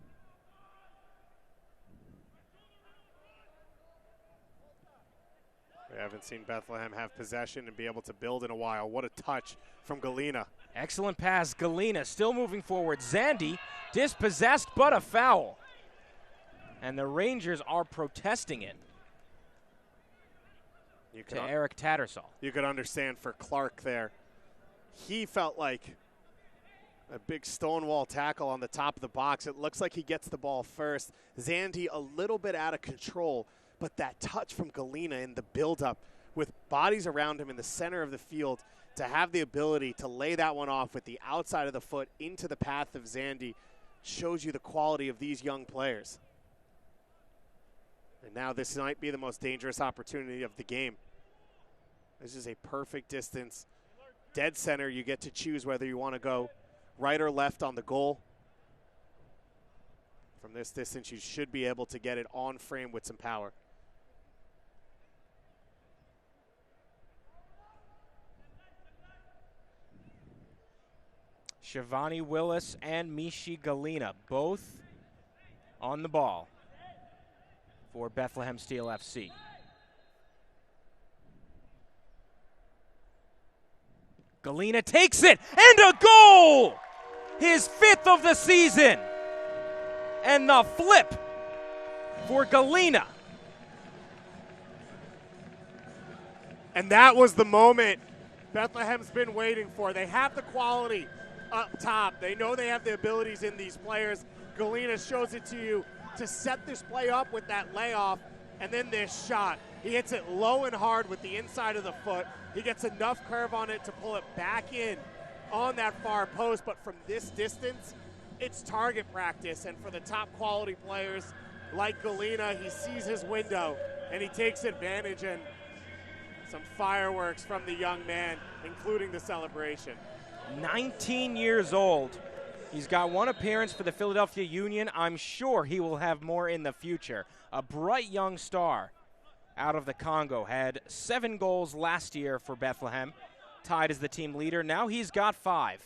[SPEAKER 2] We haven't seen Bethlehem have possession and be able to build in a while. What a touch from Galena.
[SPEAKER 1] Excellent pass. Galena still moving forward. Zandy dispossessed, but a foul. And the Rangers are protesting it. To Eric Tattersall.
[SPEAKER 2] You could understand for Clark there. He felt like a big stonewall tackle on the top of the box. It looks like he gets the ball first. Zandy a little bit out of control, but that touch from Galena in the buildup with bodies around him in the center of the field to have the ability to lay that one off with the outside of the foot into the path of Zandy shows you the quality of these young players. And now this might be the most dangerous opportunity of the game. This is a perfect distance. Dead center, you get to choose whether you want to go right or left on the goal. From this distance, you should be able to get it on frame with some power.
[SPEAKER 1] Shivani Willis and Mishi Galena both on the ball for Bethlehem Steel FC. Galena takes it, and a goal! His 5th of the season. And the flip for Galena.
[SPEAKER 2] And that was the moment Bethlehem's been waiting for. They have the quality up top. They know they have the abilities in these players. Galena shows it to you to set this play up with that layoff, and then this shot. He hits it low and hard with the inside of the foot. He gets enough curve on it to pull it back in on that far post, but from this distance, it's target practice, and for the top quality players like Galena, he sees his window, and he takes advantage, and some fireworks from the young man, including the celebration.
[SPEAKER 1] 19 years old. He's got one appearance for the Philadelphia Union. I'm sure he will have more in the future. A bright young star out of the Congo. Had 7 goals last year for Bethlehem. Tied as the team leader. Now he's got 5.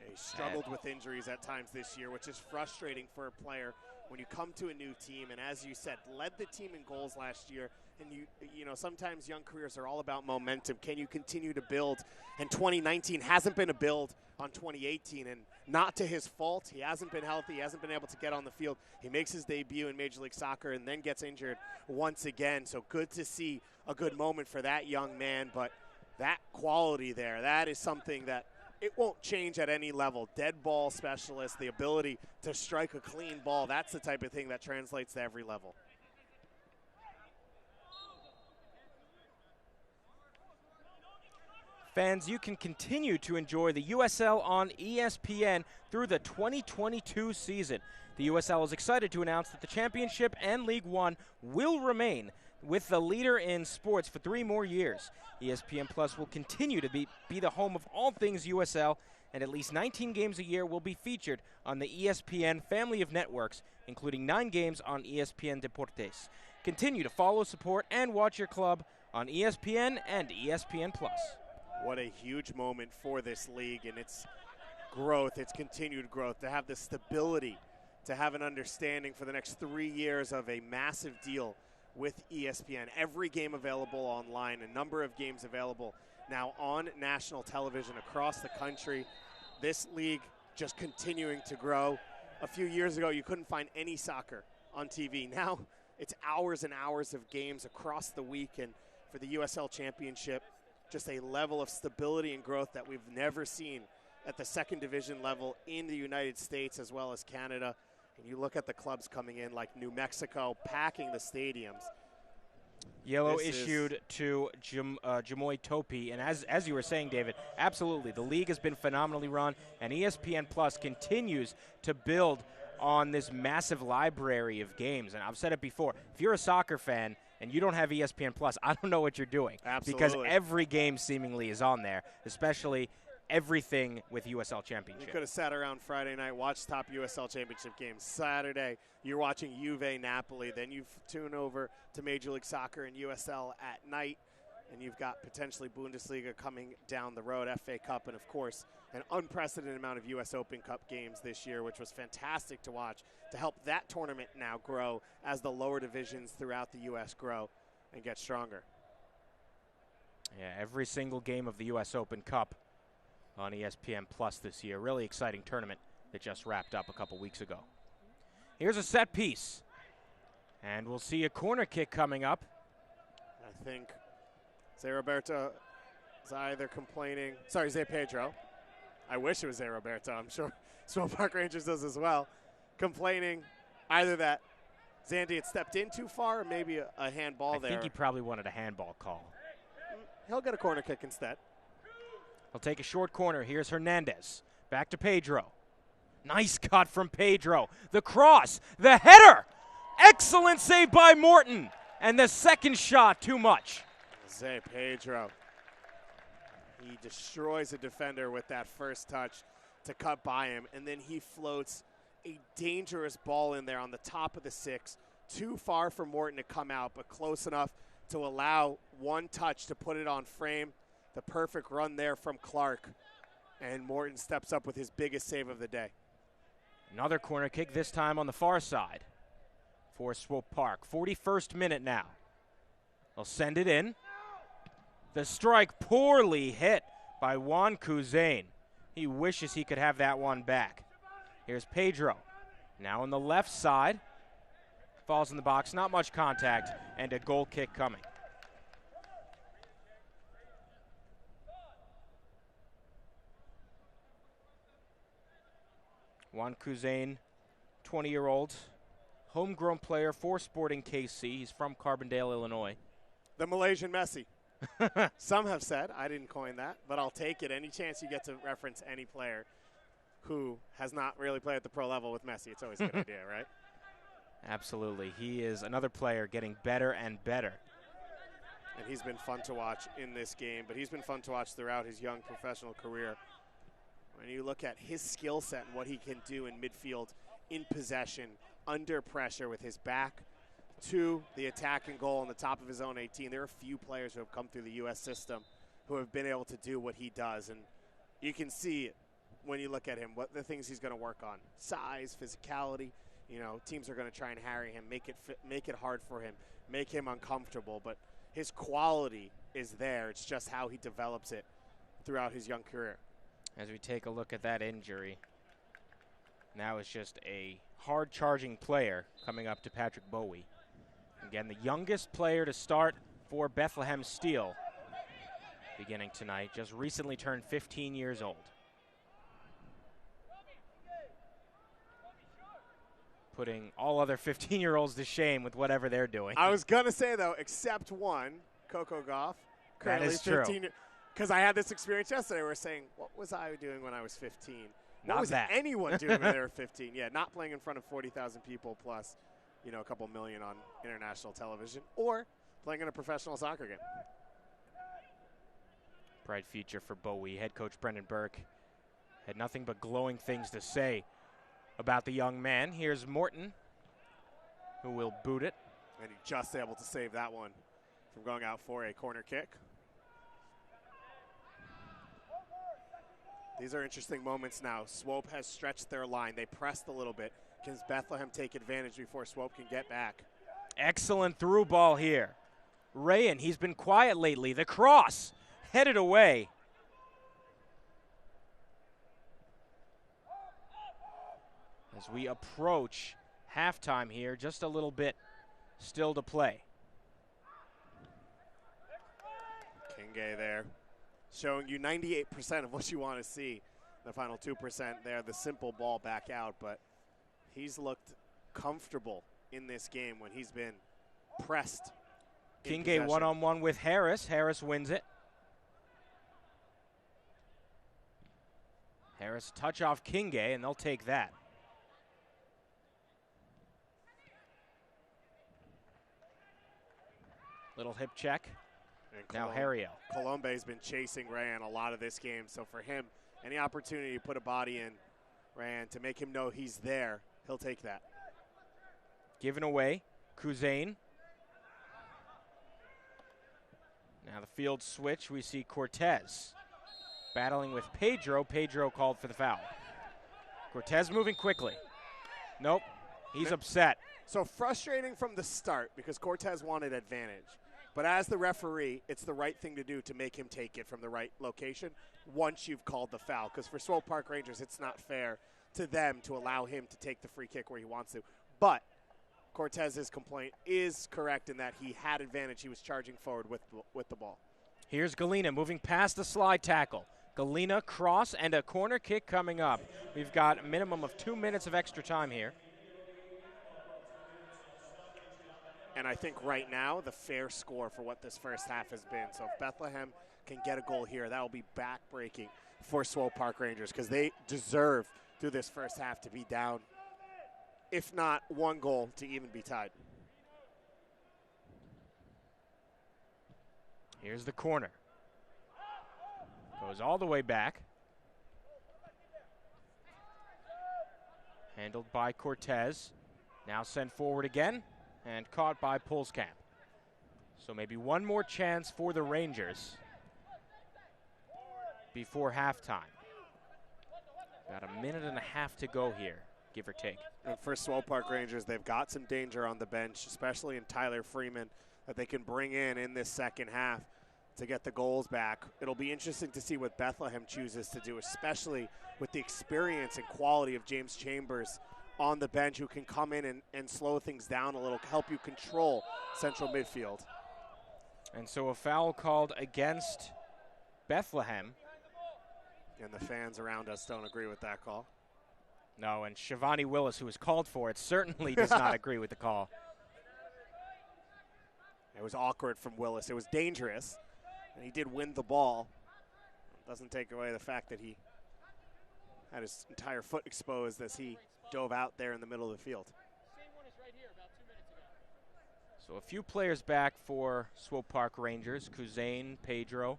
[SPEAKER 2] He struggled with injuries at times this year, which is frustrating for a player when you come to a new team. And as you said, led the team in goals last year. And you know, sometimes young careers are all about momentum. Can you continue to build? And 2019 hasn't been a build on 2018, and not to his fault. He hasn't been healthy. He hasn't been able to get on the field. He makes his debut in Major League Soccer and then gets injured once again. So good to see a good moment for that young man. But that quality there, that is something that it won't change at any level. Dead ball specialist, the ability to strike a clean ball, that's the type of thing that translates to every level.
[SPEAKER 1] Fans, you can continue to enjoy the USL on ESPN through the 2022 season. The USL is excited to announce that the Championship and League One will remain with the leader in sports for 3 more years. ESPN Plus will continue to be the home of all things USL, and at least 19 games a year will be featured on the ESPN family of networks, including 9 games on ESPN Deportes. Continue to follow, support, and watch your club on ESPN and ESPN Plus.
[SPEAKER 2] What a huge moment for this league and its growth, its continued growth, to have the stability, to have an understanding for the next 3 years of a massive deal with ESPN. Every game available online, a number of games available now on national television across the country. This league just continuing to grow. A few years ago, you couldn't find any soccer on TV. Now It's hours and hours of games across the week, and for the USL Championship, just a level of stability and growth that we've never seen at the second division level in the United States as well as Canada. And you look at the clubs coming in like New Mexico, packing the stadiums.
[SPEAKER 1] Yellow issued to Jamoy Topi, and as you were saying, David, absolutely, the league has been phenomenally run, and ESPN Plus continues to build on this massive library of games. And I've said it before, if you're a soccer fan and you don't have ESPN Plus, I don't know what you're doing.
[SPEAKER 2] Absolutely.
[SPEAKER 1] Because every game seemingly is on there, especially everything with USL Championship.
[SPEAKER 2] You could have sat around Friday night, watched top USL Championship games. Saturday, you're watching Juve Napoli. Then you tune over to Major League Soccer and USL at night. And you've got potentially Bundesliga coming down the road, FA Cup, and, of course, an unprecedented amount of U.S. Open Cup games this year, which was fantastic to watch to help that tournament now grow as the lower divisions throughout the U.S. grow and get stronger.
[SPEAKER 1] Yeah, every single game of the U.S. Open Cup on ESPN Plus this year. Really exciting tournament that just wrapped up a couple weeks ago. Here's a set piece. And we'll see a corner kick coming up.
[SPEAKER 2] I think Zé Roberto is either complaining. Sorry, Zé Pedro. I wish it was Zé Roberto. I'm sure Swope Park Rangers does as well. Complaining either that Zandy had stepped in too far or maybe a handball there.
[SPEAKER 1] I think he probably wanted a handball call.
[SPEAKER 2] He'll get a corner kick instead.
[SPEAKER 1] He'll take a short corner. Here's Hernandez. Back to Pedro. Nice cut from Pedro. The cross. The header. Excellent save by Morton. And the second shot, too much.
[SPEAKER 2] Zé Pedro. He destroys a defender with that first touch to cut by him. And then he floats a dangerous ball in there on the top of the six. Too far for Morton to come out, but close enough to allow one touch to put it on frame. The perfect run there from Clark. And Morton steps up with his biggest save of the day.
[SPEAKER 1] Another corner kick, this time on the far side for Swope Park. 41st minute now. They'll send it in. The strike poorly hit by Juan Kuzain. He wishes he could have that one back. Here's Pedro. Now on the left side. Falls in the box, not much contact, and a goal kick coming. Juan Kuzain, 20-year-old, homegrown player for Sporting KC. He's from Carbondale, Illinois.
[SPEAKER 2] The Malaysian Messi. Some have said, I didn't coin that, but I'll take it. Any chance you get to reference any player who has not really played at the pro level with Messi, it's always a good idea, right?
[SPEAKER 1] Absolutely. He is another player getting better and better.
[SPEAKER 2] And he's been fun to watch in this game, but he's been fun to watch throughout his young professional career. When you look at his skill set and what he can do in midfield, in possession, under pressure with his back to the attacking goal on the top of his own 18, there are a few players who have come through the U.S. system who have been able to do what he does. And you can see when you look at him what the things he's going to work on. Size, physicality. You know, teams are going to try and harry him, make it hard for him, make him uncomfortable. But his quality is there. It's just how he develops it throughout his young career.
[SPEAKER 1] As we take a look at that injury, now it's just a hard-charging player coming up to Patrick Bowie. Again, the youngest player to start for Bethlehem Steel beginning tonight, just recently turned 15 years old. Putting all other 15-year-olds to shame with whatever they're doing.
[SPEAKER 2] I was going to say, though, except one, Coco Gauff.
[SPEAKER 1] That is true.
[SPEAKER 2] Because I had this experience yesterday where we're saying, what was I doing when I was 15? What was
[SPEAKER 1] that.
[SPEAKER 2] anyone doing when they were 15? Yeah, not playing in front of 40,000 people plus, you know, a couple million on international television, or playing in a professional soccer game.
[SPEAKER 1] Bright future for Bowie. Head coach Brendan Burke had nothing but glowing things to say about the young man. Here's Morton, who will boot it.
[SPEAKER 2] And he just able to save that one from going out for a corner kick. These are interesting moments now. Swope has stretched their line. They pressed a little bit. Can Bethlehem take advantage before Swope can get back?
[SPEAKER 1] Excellent through ball here. Rayan, he's been quiet lately. The cross, headed away. As we approach halftime here, just a little bit still to play.
[SPEAKER 2] Kinge there, showing you 98% of what you want to see. The final 2% there, the simple ball back out, but he's looked comfortable in this game when he's been pressed.
[SPEAKER 1] Kinge one-on-one with Harris. Harris wins it. Harris touch off Kinge, and they'll take that. Little hip check.
[SPEAKER 2] And
[SPEAKER 1] Now Harrio.
[SPEAKER 2] Colombe's been chasing Rayan a lot of this game, so for him, any opportunity to put a body in Rayan to make him know he's there, he'll take that.
[SPEAKER 1] Given away, Kuzain. Now the field switch, we see Cortez battling with Pedro. Pedro called for the foul. Cortez moving quickly. Nope, he's upset.
[SPEAKER 2] So frustrating from the start because Cortez wanted advantage. But as the referee, it's the right thing to do to make him take it from the right location once you've called the foul. Because for Swope Park Rangers, it's not fair to them to allow him to take the free kick where he wants to. But Cortez's complaint is correct in that he had advantage. He was charging forward with the ball.
[SPEAKER 1] Here's Galena moving past the slide tackle. Galena cross and a corner kick coming up. We've got a minimum of 2 minutes of extra time here.
[SPEAKER 2] And I think right now the fair score for what this first half has been. So if Bethlehem can get a goal here, that will be back-breaking for Swope Park Rangers because they deserve through this first half to be down, if not one goal, to even be tied.
[SPEAKER 1] Here's the corner. Goes all the way back. Handled by Cortez. Now sent forward again and caught by Pulskamp. So maybe one more chance for the Rangers before halftime. About a minute and a half to go here, give or take.
[SPEAKER 2] And for Swope Park Rangers, they've got some danger on the bench, especially in Tyler Freeman, that they can bring in this second half to get the goals back. It'll be interesting to see what Bethlehem chooses to do, especially with the experience and quality of James Chambers on the bench, who can come in and slow things down a little, help you control central midfield.
[SPEAKER 1] And so a foul called against Bethlehem.
[SPEAKER 2] And the fans around us don't agree with that call.
[SPEAKER 1] No, and Shivani Willis, who was called for it, certainly does not agree with the call.
[SPEAKER 2] It was awkward from Willis. It was dangerous, and he did win the ball. Doesn't take away the fact that he had his entire foot exposed as he dove out there in the middle of the field.
[SPEAKER 1] So a few players back for Swope Park Rangers, Kuzain, Pedro.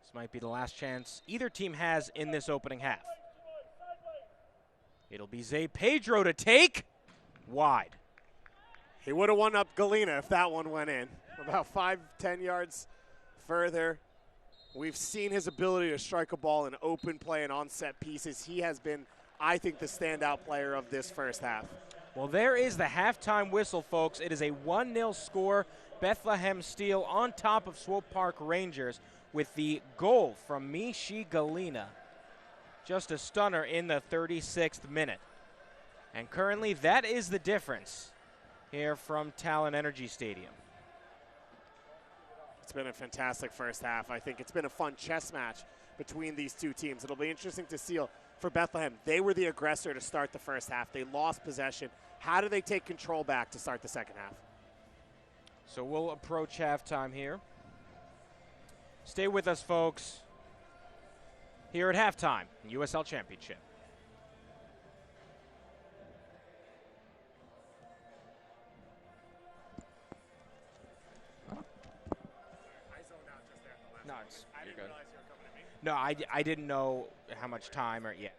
[SPEAKER 1] This might be the last chance either team has in this opening half. It'll be Zay Pedro to take. Wide.
[SPEAKER 2] He would have won up Galena if that one went in. About 5-10 yards further. We've seen his ability to strike a ball in open play and on set pieces. He has been, I think, the standout player of this first half.
[SPEAKER 1] Well, there is the halftime whistle, folks. It is a 1-0 score. Bethlehem Steel on top of Swope Park Rangers with the goal from Mishi Galena. Just a stunner in the 36th minute. And currently, that is the difference here from Talon Energy Stadium.
[SPEAKER 2] It's been a fantastic first half. I think it's been a fun chess match between these two teams. It'll be interesting to see for Bethlehem. They were the aggressor to start the first half. They lost possession. How do they take control back to start the second half?
[SPEAKER 1] So we'll approach halftime here. Stay with us, folks, here at halftime in USL Championship. No, you're good. No, I didn't know how much time or yet.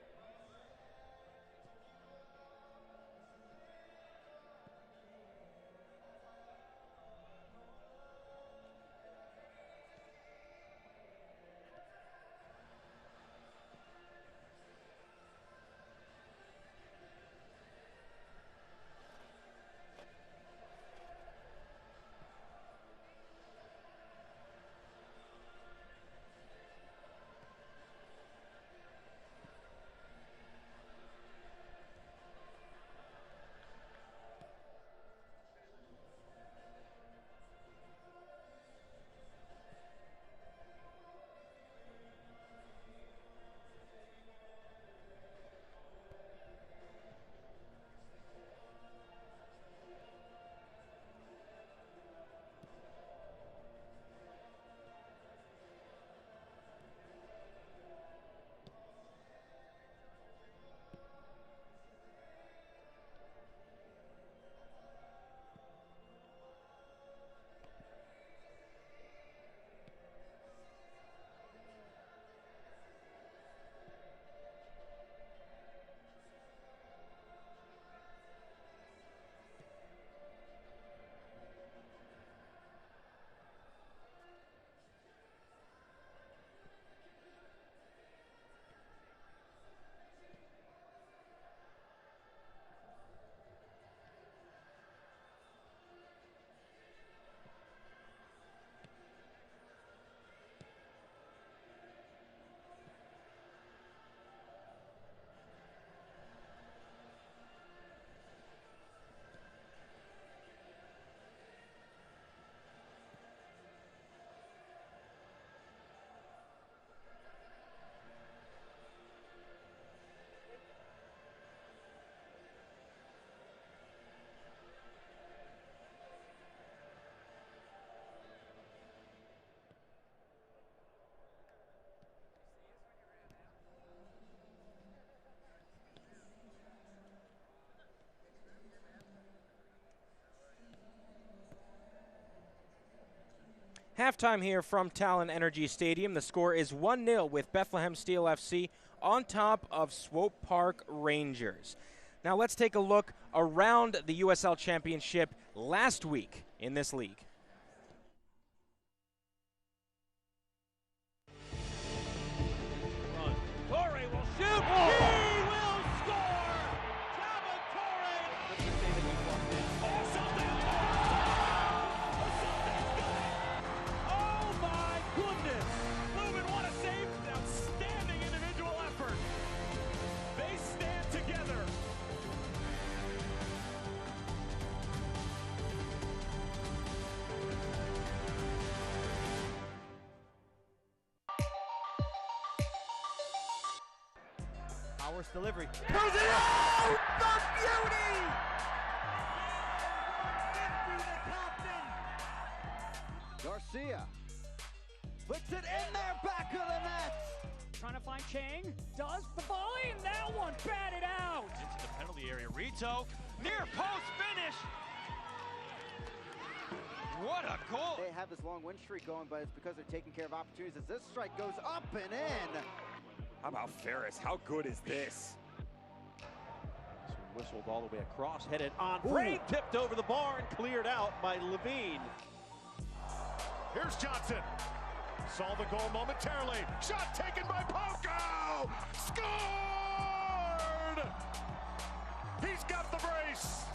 [SPEAKER 1] Halftime here from Talon Energy Stadium. The score is 1-0 with Bethlehem Steel FC on top of Swope Park Rangers. Now let's take a look around the USL Championship last week in this league.
[SPEAKER 3] Torre will shoot. He will score. Calvin Torre. Let's just say that you walked in. Oh, something. Oh my goodness. Lubin, what a save. Outstanding individual effort. They stand together. Powers delivery. Throws it out! The beauty! Into the captain.
[SPEAKER 4] Garcia flicks it in there, back of the net.
[SPEAKER 5] Trying to find Chang, does the volley, and that one batted out.
[SPEAKER 3] Into the penalty area. Rito, near post finish. What a goal!
[SPEAKER 4] They have this long win streak going, but it's because they're taking care of opportunities as this strike goes up and in.
[SPEAKER 6] How about Ferris? How good is this?
[SPEAKER 3] Whistled all the way across, headed on frame, tipped over the bar and cleared out by Levine.
[SPEAKER 7] Here's Johnson. Saw the goal momentarily. Shot taken by Poco! Scored! He's got the brace.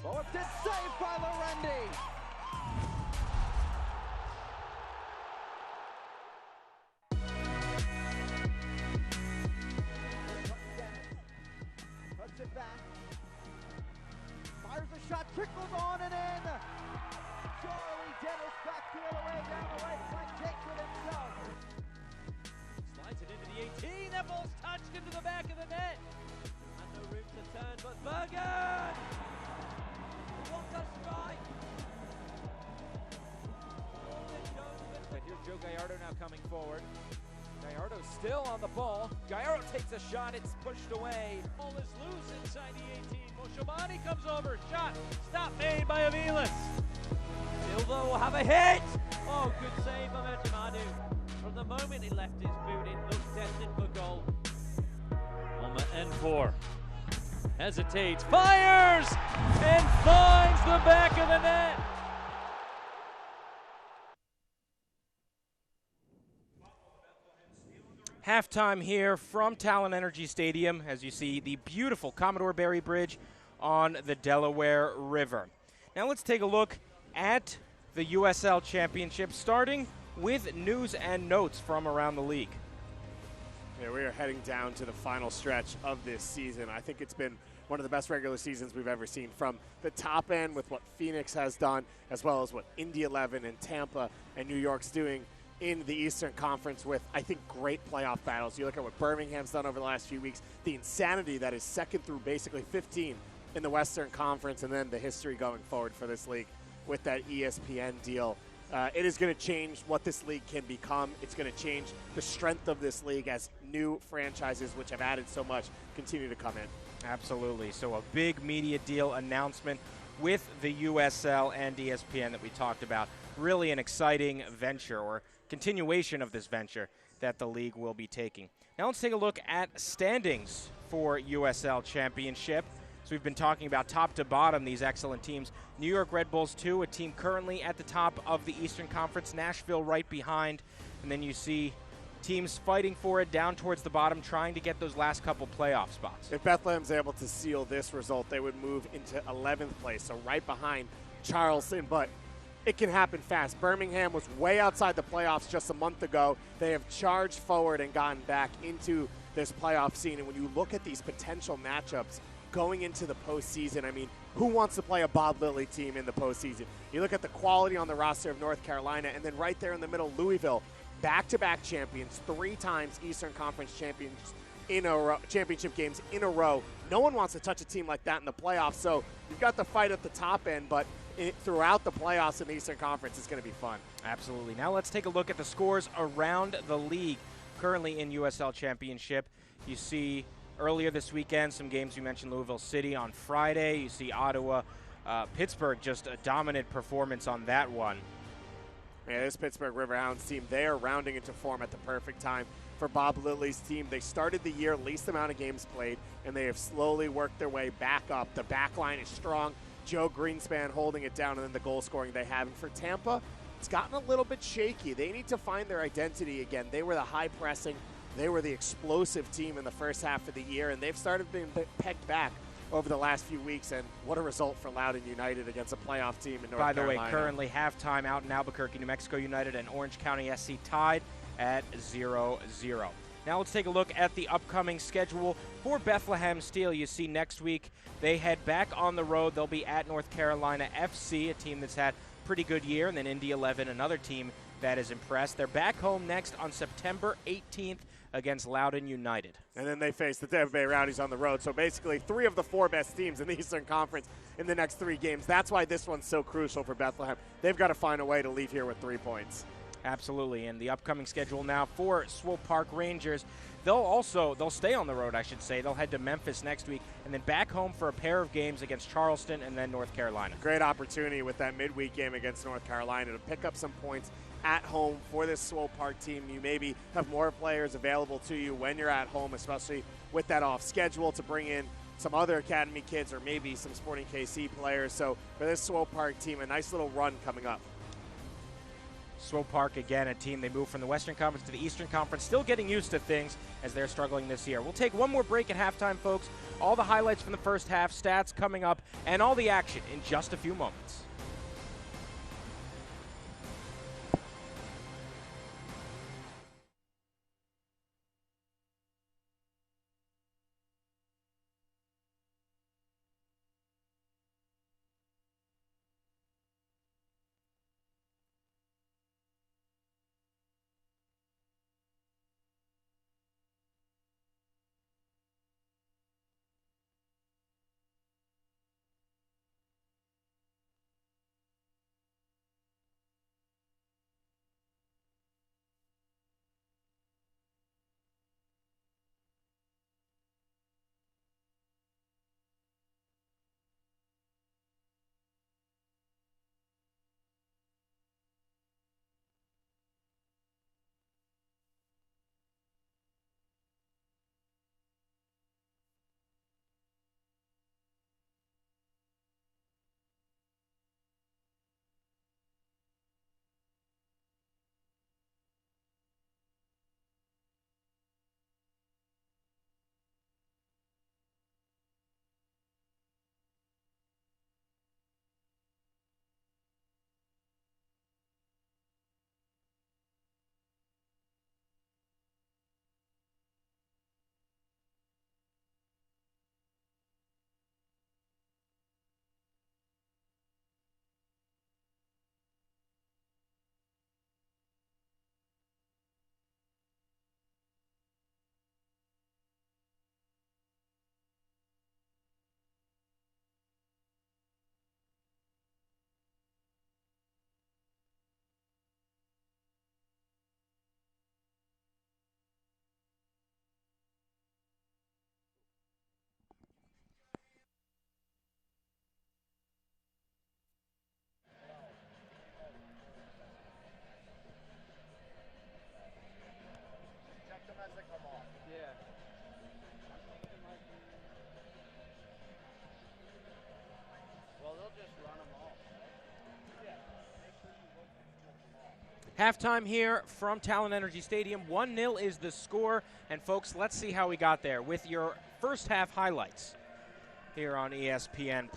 [SPEAKER 4] Bowie did save by Lorendi. Puts it back. Fires a shot, trickles on and in. Charlie Dennis back the other way, down the right flank, takes it himself.
[SPEAKER 3] Slides it into the 18. That ball's touched into the back of the net. And no room to turn, but Bergen! What a strike!
[SPEAKER 5] But here's Joe Gallardo now coming forward. Gallardo still on the ball. Gallardo takes a shot, it's pushed away.
[SPEAKER 3] Ball is loose inside the 18. Moshamani comes over, shot, stop made by Aviles. Silva will have a hit! Oh, good save by Manu. From the moment he left his boot, it looked destined for goal. On the N4. Hesitates, fires, and finds the back of the net.
[SPEAKER 1] Halftime here from Talon Energy Stadium as you see the beautiful Commodore Barry Bridge on the Delaware River. Now let's take a look at the USL Championship, starting with news and notes from around the league.
[SPEAKER 2] Yeah, we are heading down to the final stretch of this season. I think it's been one of the best regular seasons we've ever seen, from the top end with what Phoenix has done, as well as what Indy 11 and Tampa and New York's doing in the Eastern Conference with, I think, great playoff battles. You look at what Birmingham's done over the last few weeks, the insanity that is second through basically 15 in the Western Conference, and then the history going forward for this league with that ESPN deal. It is going to change what this league can become. It's going to change the strength of this league as new franchises, which have added so much, continue to come in.
[SPEAKER 1] Absolutely. So a big media deal announcement with the USL and ESPN that we talked about. Really an exciting venture, or continuation of this venture that the league will be taking. Now let's take a look at standings for USL Championship. So we've been talking about top to bottom, these excellent teams. New York Red Bulls 2, a team currently at the top of the Eastern Conference. Nashville right behind. And then you see teams fighting for it down towards the bottom, trying to get those last couple playoff spots.
[SPEAKER 2] If Bethlehem's able to seal this result, they would move into 11th place, so right behind Charleston. But it can happen fast. Birmingham was way outside the playoffs just a month ago. They have charged forward and gotten back into this playoff scene. And when you look at these potential matchups going into the postseason, I mean, who wants to play a Bob Lilly team in the postseason? You look at the quality on the roster of North Carolina, and then right there in the middle, Louisville, back-to-back champions, 3 times Eastern Conference champions in a row, championship games in a row. No one wants to touch a team like that in the playoffs. So you've got the fight at the top end, but throughout the playoffs in the Eastern Conference, it's going to be fun.
[SPEAKER 1] Absolutely. Now let's take a look at the scores around the league currently in USL Championship. You see earlier this weekend some games. You mentioned Louisville City on Friday. You see Ottawa Pittsburgh, just a dominant performance on that one.
[SPEAKER 2] Yeah, this Pittsburgh Riverhounds team, they are rounding into form at the perfect time for Bob Lilly's team. They started the year least amount of games played, and they have slowly worked their way back up. The back line is strong. Joe Greenspan holding it down, and then the goal scoring they have. And for Tampa, it's gotten a little bit shaky. They need to find their identity again. They were the high pressing, they were the explosive team in the first half of the year, and they've started being pegged back over the last few weeks, and what a result for Loudoun United against a playoff team in North Carolina.
[SPEAKER 1] By the way, currently halftime out in Albuquerque, New Mexico United and Orange County SC tied at 0-0. Now let's take a look at the upcoming schedule for Bethlehem Steel. You see next week they head back on the road. They'll be at North Carolina FC, a team that's had a pretty good year, and then Indy 11, another team that is impressed. They're back home next on September 18th against Loudoun United.
[SPEAKER 2] And then they face the Tampa Bay Rowdies on the road. So basically 3 of the 4 best teams in the Eastern Conference in the next 3 games. That's why this one's so crucial for Bethlehem. They've got to find a way to leave here with 3 points.
[SPEAKER 1] Absolutely. And the upcoming schedule now for Swope Park Rangers, they'll stay on the road, I should say. They'll head to Memphis next week and then back home for a pair of games against Charleston and then North Carolina.
[SPEAKER 2] Great opportunity with that midweek game against North Carolina to pick up some points at home for this Swope Park team. You maybe have more players available to you when you're at home, especially with that off schedule, to bring in some other academy kids or maybe some Sporting KC players. So for this Swope Park team, a nice little run coming up.
[SPEAKER 1] Swope Park, again, a team, they moved from the Western Conference to the Eastern Conference, still getting used to things as they're struggling this year. We'll take one more break at halftime, folks. All the highlights from the first half, stats coming up, and all the action in just a few moments. Halftime here from Talon Energy Stadium. 1-0 is the score. And, folks, let's see how we got there with your first half highlights here on ESPN+.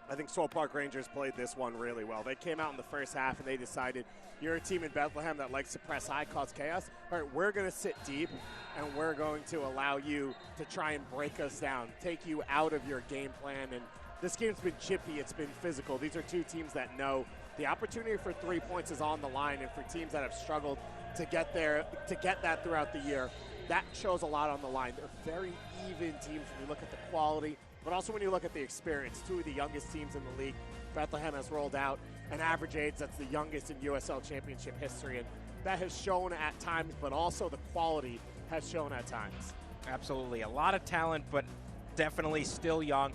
[SPEAKER 2] I think Swope Park Rangers played this one really well. They came out in the first half and they decided, you're a team in Bethlehem that likes to press high, cause chaos. All right, we're going to sit deep and we're going to allow you to try and break us down, take you out of your game plan. And this game's been chippy. It's been physical. These are two teams that know the opportunity for 3 points is on the line, and for teams that have struggled to get there, to get that throughout the year, that shows a lot on the line. They're very even teams when you look at the quality, but also when you look at the experience. 2 of the youngest teams in the league. Bethlehem has rolled out an average age that's the youngest in USL Championship history, and that has shown at times, but also the quality has shown at times.
[SPEAKER 1] Absolutely. A lot of talent, but definitely still young.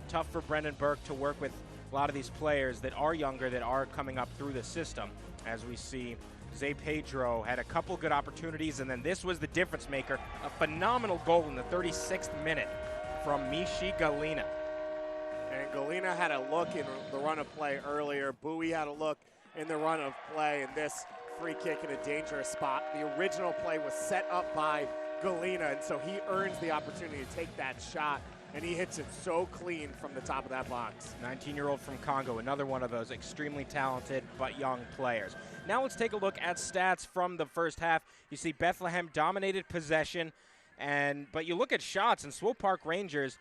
[SPEAKER 1] Tough for Brendan Burke to work with a lot of these players that are younger that are coming up through the system. As we see, Zé Pedro had a couple good opportunities, and then this was the difference maker. A phenomenal goal in the 36th minute from Mishi Galina.
[SPEAKER 2] And Galina had a look in the run of play earlier. Bowie had a look in the run of play, and this free kick in a dangerous spot. The original play was set up by Galina, and so he earns the opportunity to take that shot, and he hits it so clean from the top of that box.
[SPEAKER 1] 19-year-old from Congo, another one of those extremely talented but young players. Now let's take a look at stats from the first half. You see Bethlehem dominated possession, but you look at shots, and Swope Park Rangers,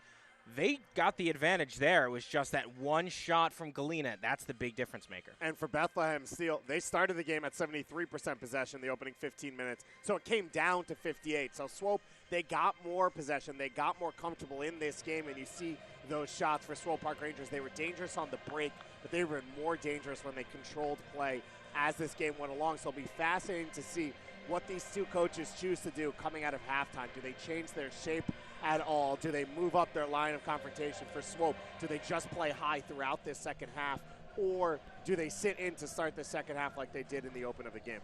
[SPEAKER 1] they got the advantage there. It was just that one shot from Galina. That's the big difference maker.
[SPEAKER 2] And for Bethlehem Steel, they started the game at 73% possession the opening 15 minutes, so it came down to 58. So Swope, they got more possession. They got more comfortable in this game, and you see those shots for Swope Park Rangers. They were dangerous on the break, but they were more dangerous when they controlled play as this game went along. So it'll be fascinating to see what these two coaches choose to do coming out of halftime. Do they change their shape at all? Do they move up their line of confrontation for Swope? Do they just play high throughout this second half? Or do they sit in to start the second half like they did in the open of the game?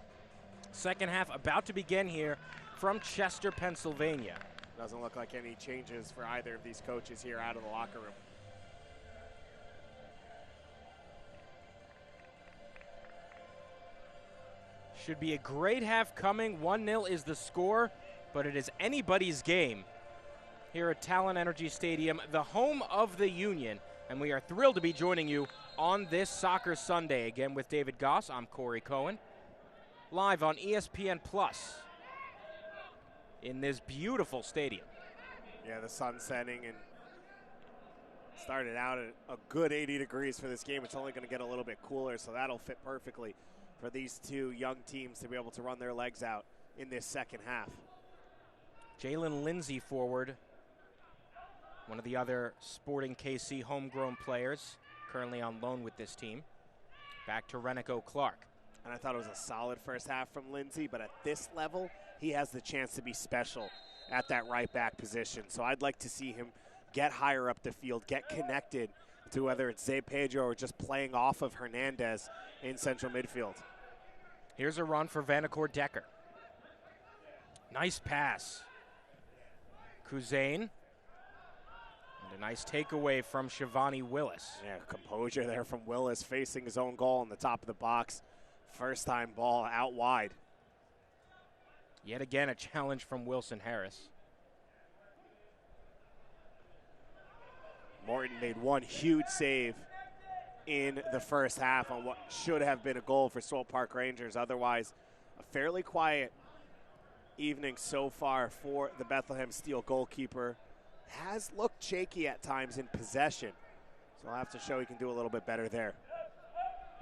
[SPEAKER 1] Second half about to begin here from Chester, Pennsylvania.
[SPEAKER 2] Doesn't look like any changes for either of these coaches here out of the locker room.
[SPEAKER 1] Should be a great half coming. 1-0 is the score, but it is anybody's game here at Talon Energy Stadium, the home of the Union, and we are thrilled to be joining you on this Soccer Sunday. Again with David Goss, I'm Corey Cohen, live on ESPN Plus in this beautiful stadium.
[SPEAKER 2] Yeah, the sun setting, and started out at a good 80 degrees for this game. It's only going to get a little bit cooler, so that'll fit perfectly for these two young teams to be able to run their legs out in this second half.
[SPEAKER 1] Jalen Lindsay forward, one of the other Sporting KC homegrown players, currently on loan with this team. Back to Renico Clark.
[SPEAKER 2] And I thought it was a solid first half from Lindsay, but at this level, he has the chance to be special at that right back position. So I'd like to see him get higher up the field, get connected to whether it's Zé Pedro or just playing off of Hernandez in central midfield.
[SPEAKER 1] Here's a run for Vanacore Decker. Nice pass. Kuzain. And a nice takeaway from Shivani Willis.
[SPEAKER 2] Yeah, composure there from Willis, facing his own goal on the top of the box. First time ball out wide.
[SPEAKER 1] Yet again, a challenge from Wilson Harris.
[SPEAKER 2] Morton made one huge save in the first half on what should have been a goal for Swope Park Rangers. Otherwise, a fairly quiet evening so far for the Bethlehem Steel goalkeeper. Has looked shaky at times in possession, so I'll have to show he can do a little bit better there.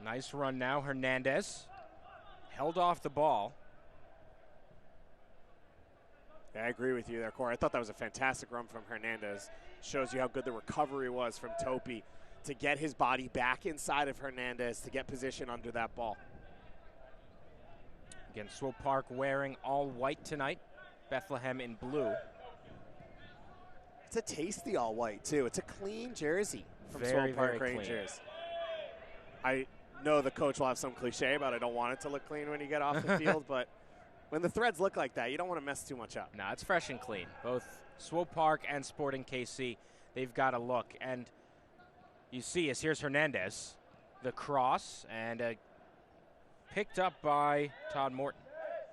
[SPEAKER 1] Nice run now, Hernandez. Held off the ball.
[SPEAKER 2] Yeah, I agree with you there, Corey. I thought that was a fantastic run from Hernandez. Shows you how good the recovery was from Topi to get his body back inside of Hernandez to get position under that ball.
[SPEAKER 1] Again, Swope Park wearing all white tonight. Bethlehem in blue.
[SPEAKER 2] It's a tasty all white, too. It's a clean jersey from
[SPEAKER 1] Very,
[SPEAKER 2] Swope Park
[SPEAKER 1] very
[SPEAKER 2] Rangers. I know the coach will have some cliche about I don't want it to look clean when you get off the field, but when the threads look like that, you don't want to mess too much up.
[SPEAKER 1] No, it's fresh and clean. Both Swope Park and Sporting KC, they've got a look. And you see, as here's Hernandez, the cross, and picked up by Todd Morton.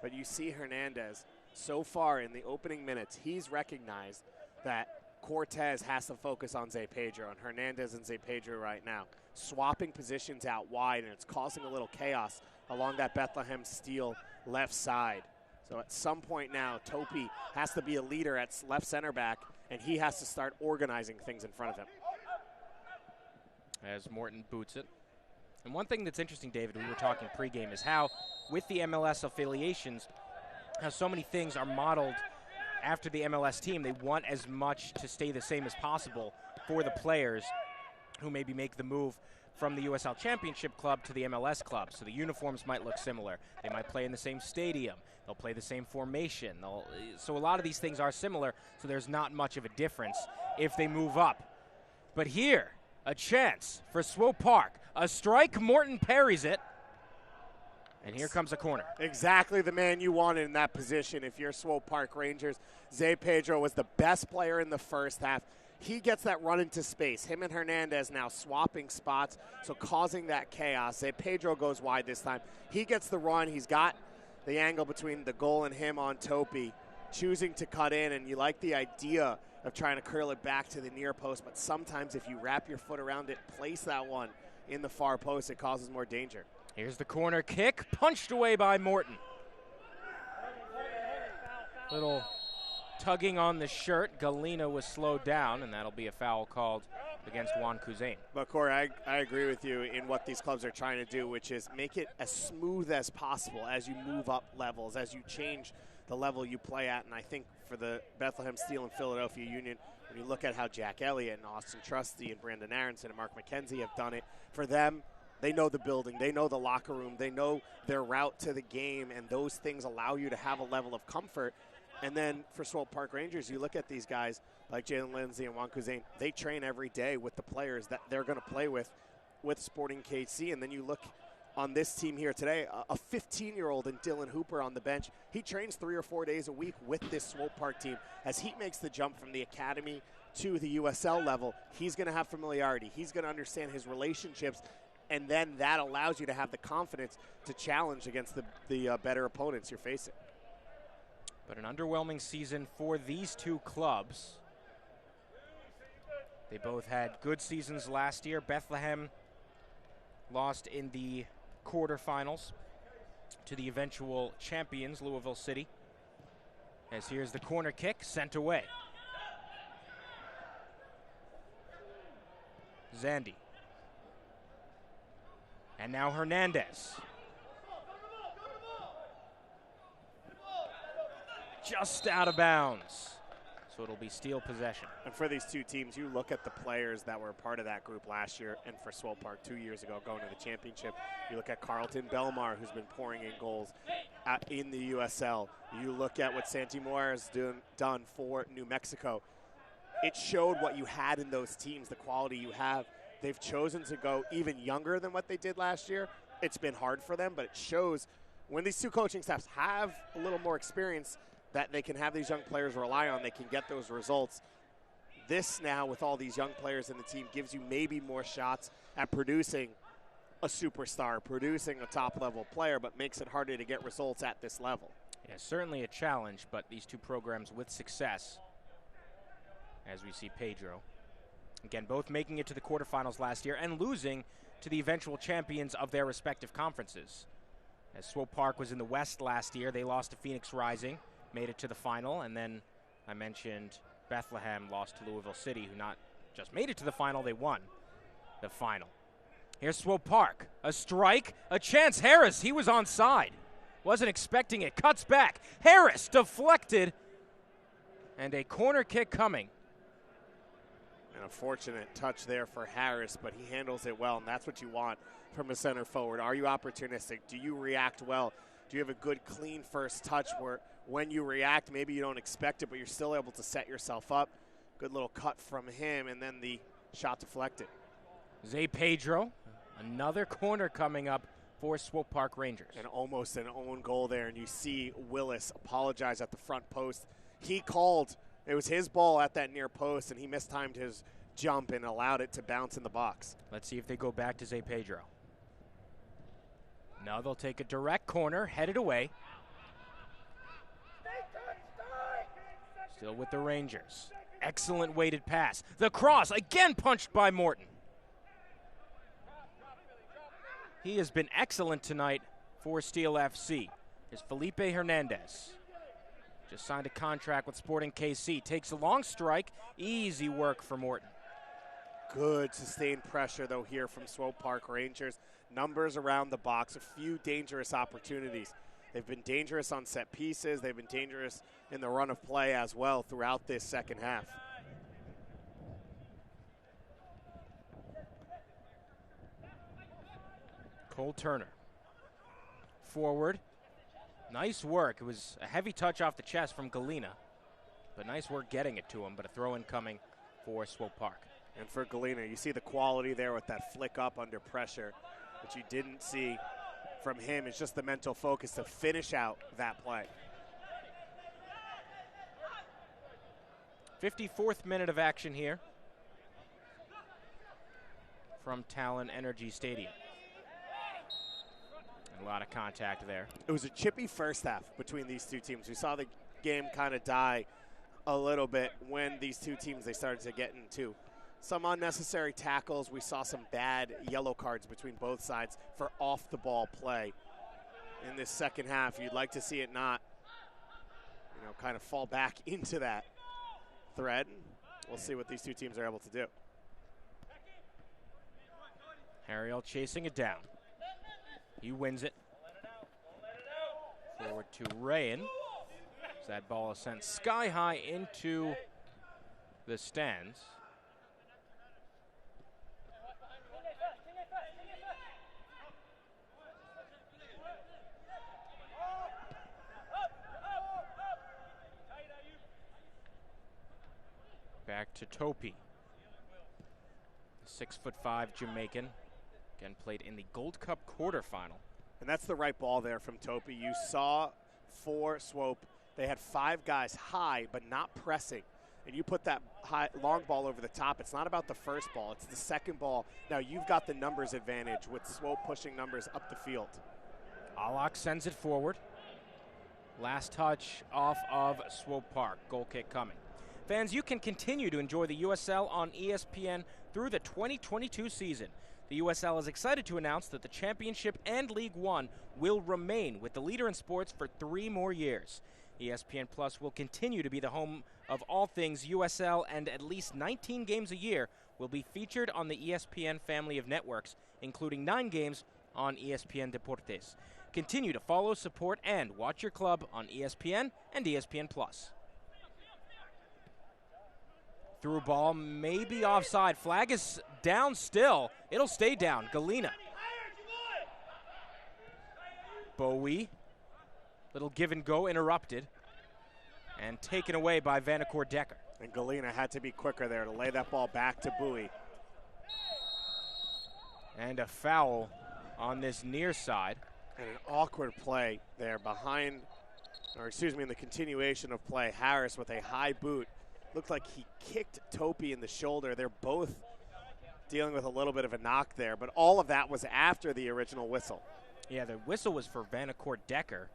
[SPEAKER 2] But you see Hernandez, so far in the opening minutes, he's recognized that Cortez has to focus on Zé Pedro, and Hernandez and Zé Pedro right now swapping positions out wide, and it's causing a little chaos along that Bethlehem Steel left side. So at some point now, Topi has to be a leader at left center back, and he has to start organizing things in front of him.
[SPEAKER 1] As Morton boots it. And one thing that's interesting, David, we were talking pregame, is how with the MLS affiliations, how so many things are modeled after the MLS team. They want as much to stay the same as possible for the players who maybe make the move from the Usl Championship club to the MLS club. So the uniforms might look similar. They might play in the same stadium. They'll play the same formation. So a lot of these things are similar, so there's not much of a difference if they move up. But here, A chance for Swope Park. A strike, Morton parries it. And here comes a corner.
[SPEAKER 2] Exactly the man you wanted in that position if you're Swope Park Rangers. Zay Pedro was the best player in the first half. He gets that run into space. Him and Hernandez now swapping spots, so causing that chaos. Zay Pedro goes wide this time. He gets the run. He's got the angle between the goal and him on Topi, choosing to cut in, and you like the idea of trying to curl it back to the near post, but sometimes if you wrap your foot around it, place that one in the far post, it causes more danger.
[SPEAKER 1] Here's the corner kick, punched away by Morton. Little tugging on the shirt. Galena was slowed down, and that'll be a foul called against Juan Kuzain.
[SPEAKER 2] But Corey, I agree with you in what these clubs are trying to do, which is make it as smooth as possible as you move up levels, as you change the level you play at. And I think for the Bethlehem Steel and Philadelphia Union, when you look at how Jack Elliott and Austin Trusty and Brandon Aronson and Mark McKenzie have done it, for them, they know the building, they know the locker room, they know their route to the game, and those things allow you to have a level of comfort. And then for Swope Park Rangers, you look at these guys like Jalen Lindsay and Juan Kuzain, they train every day with the players that they're going to play with Sporting KC. And then you look on this team here today, a 15-year-old in Dylan Hooper on the bench. He trains 3 or 4 days a week with this Swope Park team. As he makes the jump from the academy to the USL level, he's going to have familiarity. He's going to understand his relationships, and then that allows you to have the confidence to challenge against the better opponents you're facing.
[SPEAKER 1] But an underwhelming season for these two clubs. They both had good seasons last year. Bethlehem lost in the quarterfinals to the eventual champions, Louisville City. As here's the corner kick, sent away. Zandy. And now Hernandez. Just out of bounds. So it'll be Steel possession.
[SPEAKER 2] And for these two teams, you look at the players that were a part of that group last year, and for Swope Park 2 years ago going to the championship. You look at Carlton Belmar, who's been pouring in goals in the USL. You look at what Santi Moore has done for New Mexico. It showed what you had in those teams, the quality you have. They've chosen to go even younger than what they did last year. It's been hard for them, but it shows when these two coaching staffs have a little more experience that they can have these young players rely on, they can get those results. This now, with all these young players in the team, gives you maybe more shots at producing a superstar, producing a top-level player, but makes it harder to get results at this level.
[SPEAKER 1] Yeah, certainly a challenge, but these two programs with success, as we see Pedro. Again, both making it to the quarterfinals last year and losing to the eventual champions of their respective conferences. As Swope Park was in the West last year, they lost to Phoenix Rising, made it to the final, and then I mentioned Bethlehem lost to Louisville City, who not just made it to the final, they won the final. Here's Swope Park, a strike, a chance. Harris, he was onside. Wasn't expecting it, cuts back. Harris deflected, and a corner kick coming.
[SPEAKER 2] And a fortunate touch there for Harris, but he handles it well, and that's what you want from a center forward. Are you opportunistic? Do you react well? Do you have a good, clean first touch where when you react, maybe you don't expect it, but you're still able to set yourself up? Good little cut from him, and then the shot deflected.
[SPEAKER 1] Zay Pedro, another corner coming up for Swope Park Rangers.
[SPEAKER 2] And almost an own goal there, and you see Willis apologize at the front post. He called, it was his ball at that near post, and he mistimed his jump and allowed it to bounce in the box.
[SPEAKER 1] Let's see if they go back to Zay Pedro. No, they'll take a direct corner, headed away. Still with the Rangers. Excellent weighted pass. The cross, again punched by Morton. He has been excellent tonight for Steel FC. Here's Felipe Hernandez. Just signed a contract with Sporting KC. Takes a long strike. Easy work for Morton.
[SPEAKER 2] Good sustained pressure, though, here from Swope Park Rangers. Numbers around the box, a few dangerous opportunities. They've been dangerous on set pieces. They've been dangerous in the run of play as well throughout this second half.
[SPEAKER 1] Cole Turner. Forward. Nice work. It was a heavy touch off the chest from Galena, but nice work getting it to him, but a throw-in coming for Swope Park.
[SPEAKER 2] And for Galena, you see the quality there with that flick up under pressure, which you didn't see from him. It's just the mental focus to finish out that play.
[SPEAKER 1] 54th minute of action here from Talon Energy Stadium. And a lot of contact there.
[SPEAKER 2] It was a chippy first half between these two teams. We saw the game kind of die a little bit when these two teams, they started to get into some unnecessary tackles. We saw some bad yellow cards between both sides for off-the-ball play in this second half. You'd like to see it not, kind of fall back into that thread. We'll see what these two teams are able to do.
[SPEAKER 1] Harriel chasing it down. He wins it. Forward to Rayan. As that ball is sent sky high into the stands. Back to Topi. 6'5" Jamaican. Again, played in the Gold Cup quarterfinal.
[SPEAKER 2] And that's the right ball there from Topi. You saw for Swope, they had 5 guys high but not pressing. And you put that high, long ball over the top. It's not about the first ball. It's the second ball. Now you've got the numbers advantage with Swope pushing numbers up the field.
[SPEAKER 1] Alak sends it forward. Last touch off of Swope Park. Goal kick coming. Fans, you can continue to enjoy the USL on ESPN through the 2022 season. The USL is excited to announce that the Championship and League One will remain with the leader in sports for 3 more years. ESPN Plus will continue to be the home of all things USL, and at least 19 games a year will be featured on the ESPN family of networks, including 9 games on ESPN Deportes. Continue to follow, support, and watch your club on ESPN and ESPN Plus. Through ball, maybe offside. Flag is down still. It'll stay down. Galena. Bowie. Little give and go interrupted. And taken away by Vanacore Decker.
[SPEAKER 2] And Galena had to be quicker there to lay that ball back to Bowie.
[SPEAKER 1] And a foul on this near side.
[SPEAKER 2] And an awkward play there behind, in the continuation of play. Harris with a high boot. Looked like he kicked Topi in the shoulder. They're both dealing with a little bit of a knock there, but all of that was after the original whistle.
[SPEAKER 1] Yeah, the whistle was for Vanacore Decker,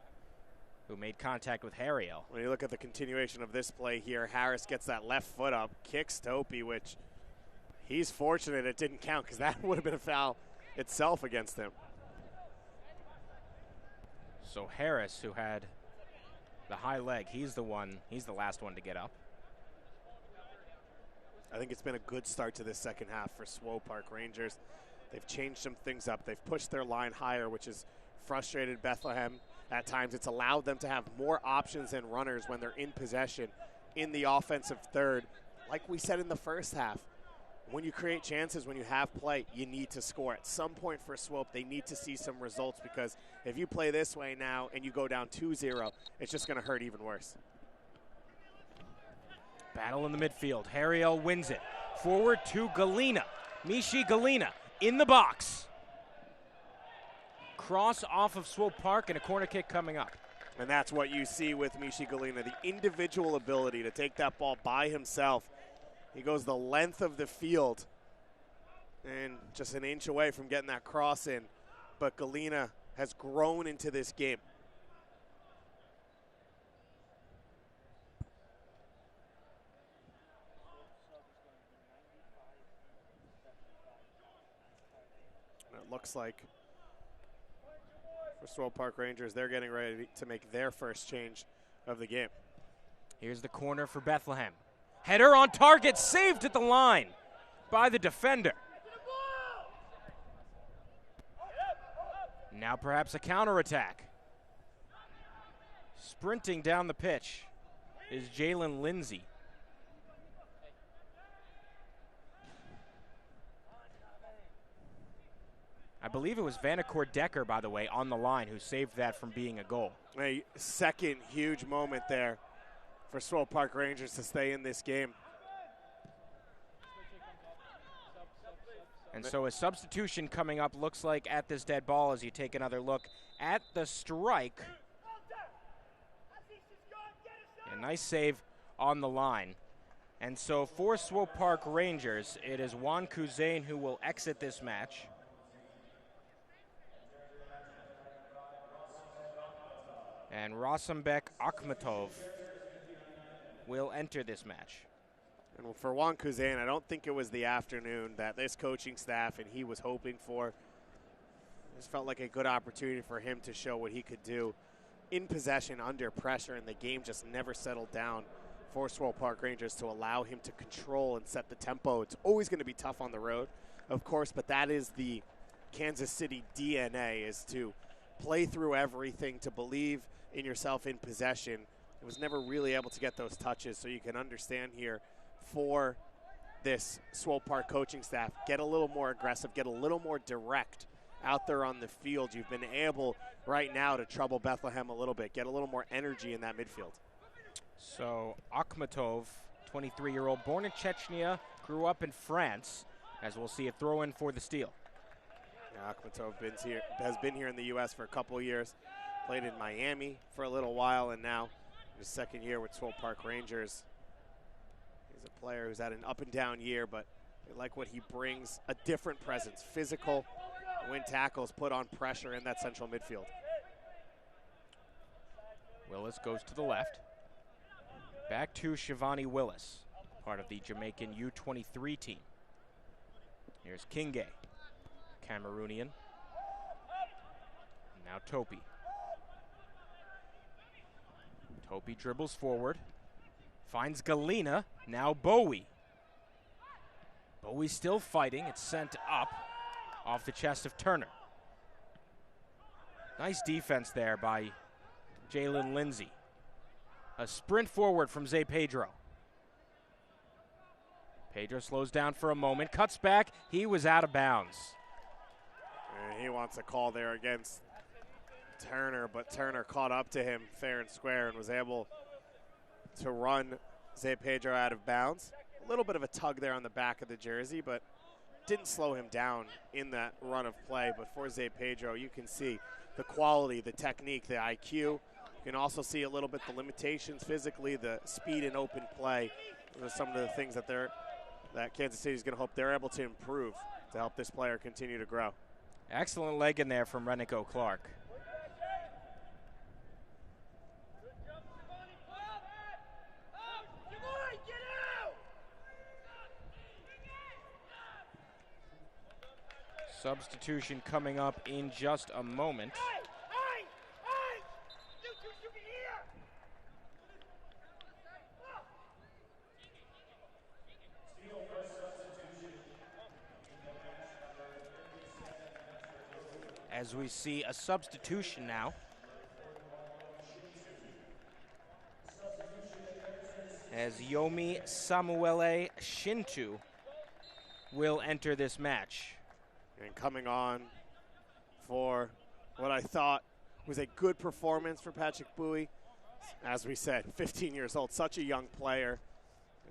[SPEAKER 1] who made contact with Harriel.
[SPEAKER 2] When you look at the continuation of this play here, Harris gets that left foot up, kicks Topi, which he's fortunate it didn't count because that would have been a foul itself against him.
[SPEAKER 1] So Harris, who had the high leg, he's the last one to get up.
[SPEAKER 2] I think it's been a good start to this second half for Swope Park Rangers. They've changed some things up. They've pushed their line higher, which has frustrated Bethlehem at times. It's allowed them to have more options and runners when they're in possession in the offensive third. Like we said in the first half, when you create chances, when you have play, you need to score. At some point for Swope, they need to see some results, because if you play this way now and you go down 2-0, it's just going to hurt even worse.
[SPEAKER 1] Battle in the midfield. Harriel wins it. Forward to Galena. Mishi Galena in the box. Cross off of Swope Park and a corner kick coming up.
[SPEAKER 2] And that's what you see with Mishi Galena, the individual ability to take that ball by himself. He goes the length of the field and just an inch away from getting that cross in. But Galena has grown into this game. It looks like for Swope Park Rangers, they're getting ready to make their first change of the game.
[SPEAKER 1] Here's the corner for Bethlehem. Header on target, saved at the line by the defender. Now perhaps a counterattack. Sprinting down the pitch is Jalen Lindsay. I believe it was Vanacore Decker, by the way, on the line who saved that from being a goal.
[SPEAKER 2] A second huge moment there for Swope Park Rangers to stay in this game.
[SPEAKER 1] And so a substitution coming up, looks like, at this dead ball as you take another look at the strike. A nice save on the line. And so for Swope Park Rangers, it is Juan Kuzain who will exit this match. And Rasenbek Akhmatov will enter this match.
[SPEAKER 2] And for Juan Kuzain, I don't think it was the afternoon that this coaching staff and he was hoping for. This felt like a good opportunity for him to show what he could do in possession under pressure, and the game just never settled down for Swope Park Rangers to allow him to control and set the tempo. It's always going to be tough on the road, of course, but that is the Kansas City DNA, is to play through everything, to believe in yourself in possession. It was never really able to get those touches, so you can understand here for this Swope Park coaching staff, get a little more aggressive, get a little more direct out there on the field. You've been able right now to trouble Bethlehem a little bit, get a little more energy in that midfield.
[SPEAKER 1] So Akhmatov, 23-year-old, born in Chechnya, grew up in France, as we'll see a throw in for the steal.
[SPEAKER 2] Yeah, Akhmatov has been here in the U.S. for a couple of years, played in Miami for a little while, and now his second year with Swope Park Rangers. He's a player who's had an up and down year, but they like what he brings, a different presence, physical, win tackles, put on pressure in that central midfield.
[SPEAKER 1] Willis goes to the left. Back to Shivani Willis, part of the Jamaican U23 team. Here's Kinge, Cameroonian. And now Topi. Topi dribbles forward, finds Galena, now Bowie. Bowie still fighting, it's sent up off the chest of Turner. Nice defense there by Jalen Lindsay. A sprint forward from Zay Pedro. Pedro slows down for a moment, cuts back, he was out of bounds.
[SPEAKER 2] And he wants a call there against Turner, but Turner caught up to him fair and square and was able to run Zay Pedro out of bounds. A little bit of a tug there on the back of the jersey, but didn't slow him down in that run of play. But for Zay Pedro, you can see the quality, the technique, the IQ. You can also see a little bit the limitations physically, the speed and open play. Those are some of the things that Kansas City is going to hope they're able to improve to help this player continue to grow.
[SPEAKER 1] Excellent leg in there from Renico Clark. Substitution coming up in just a moment. As we see a substitution now. As Yomi Samuele Shintu will enter this match.
[SPEAKER 2] And coming on for what I thought was a good performance for Patrick Bowie. As we said, 15 years old, such a young player,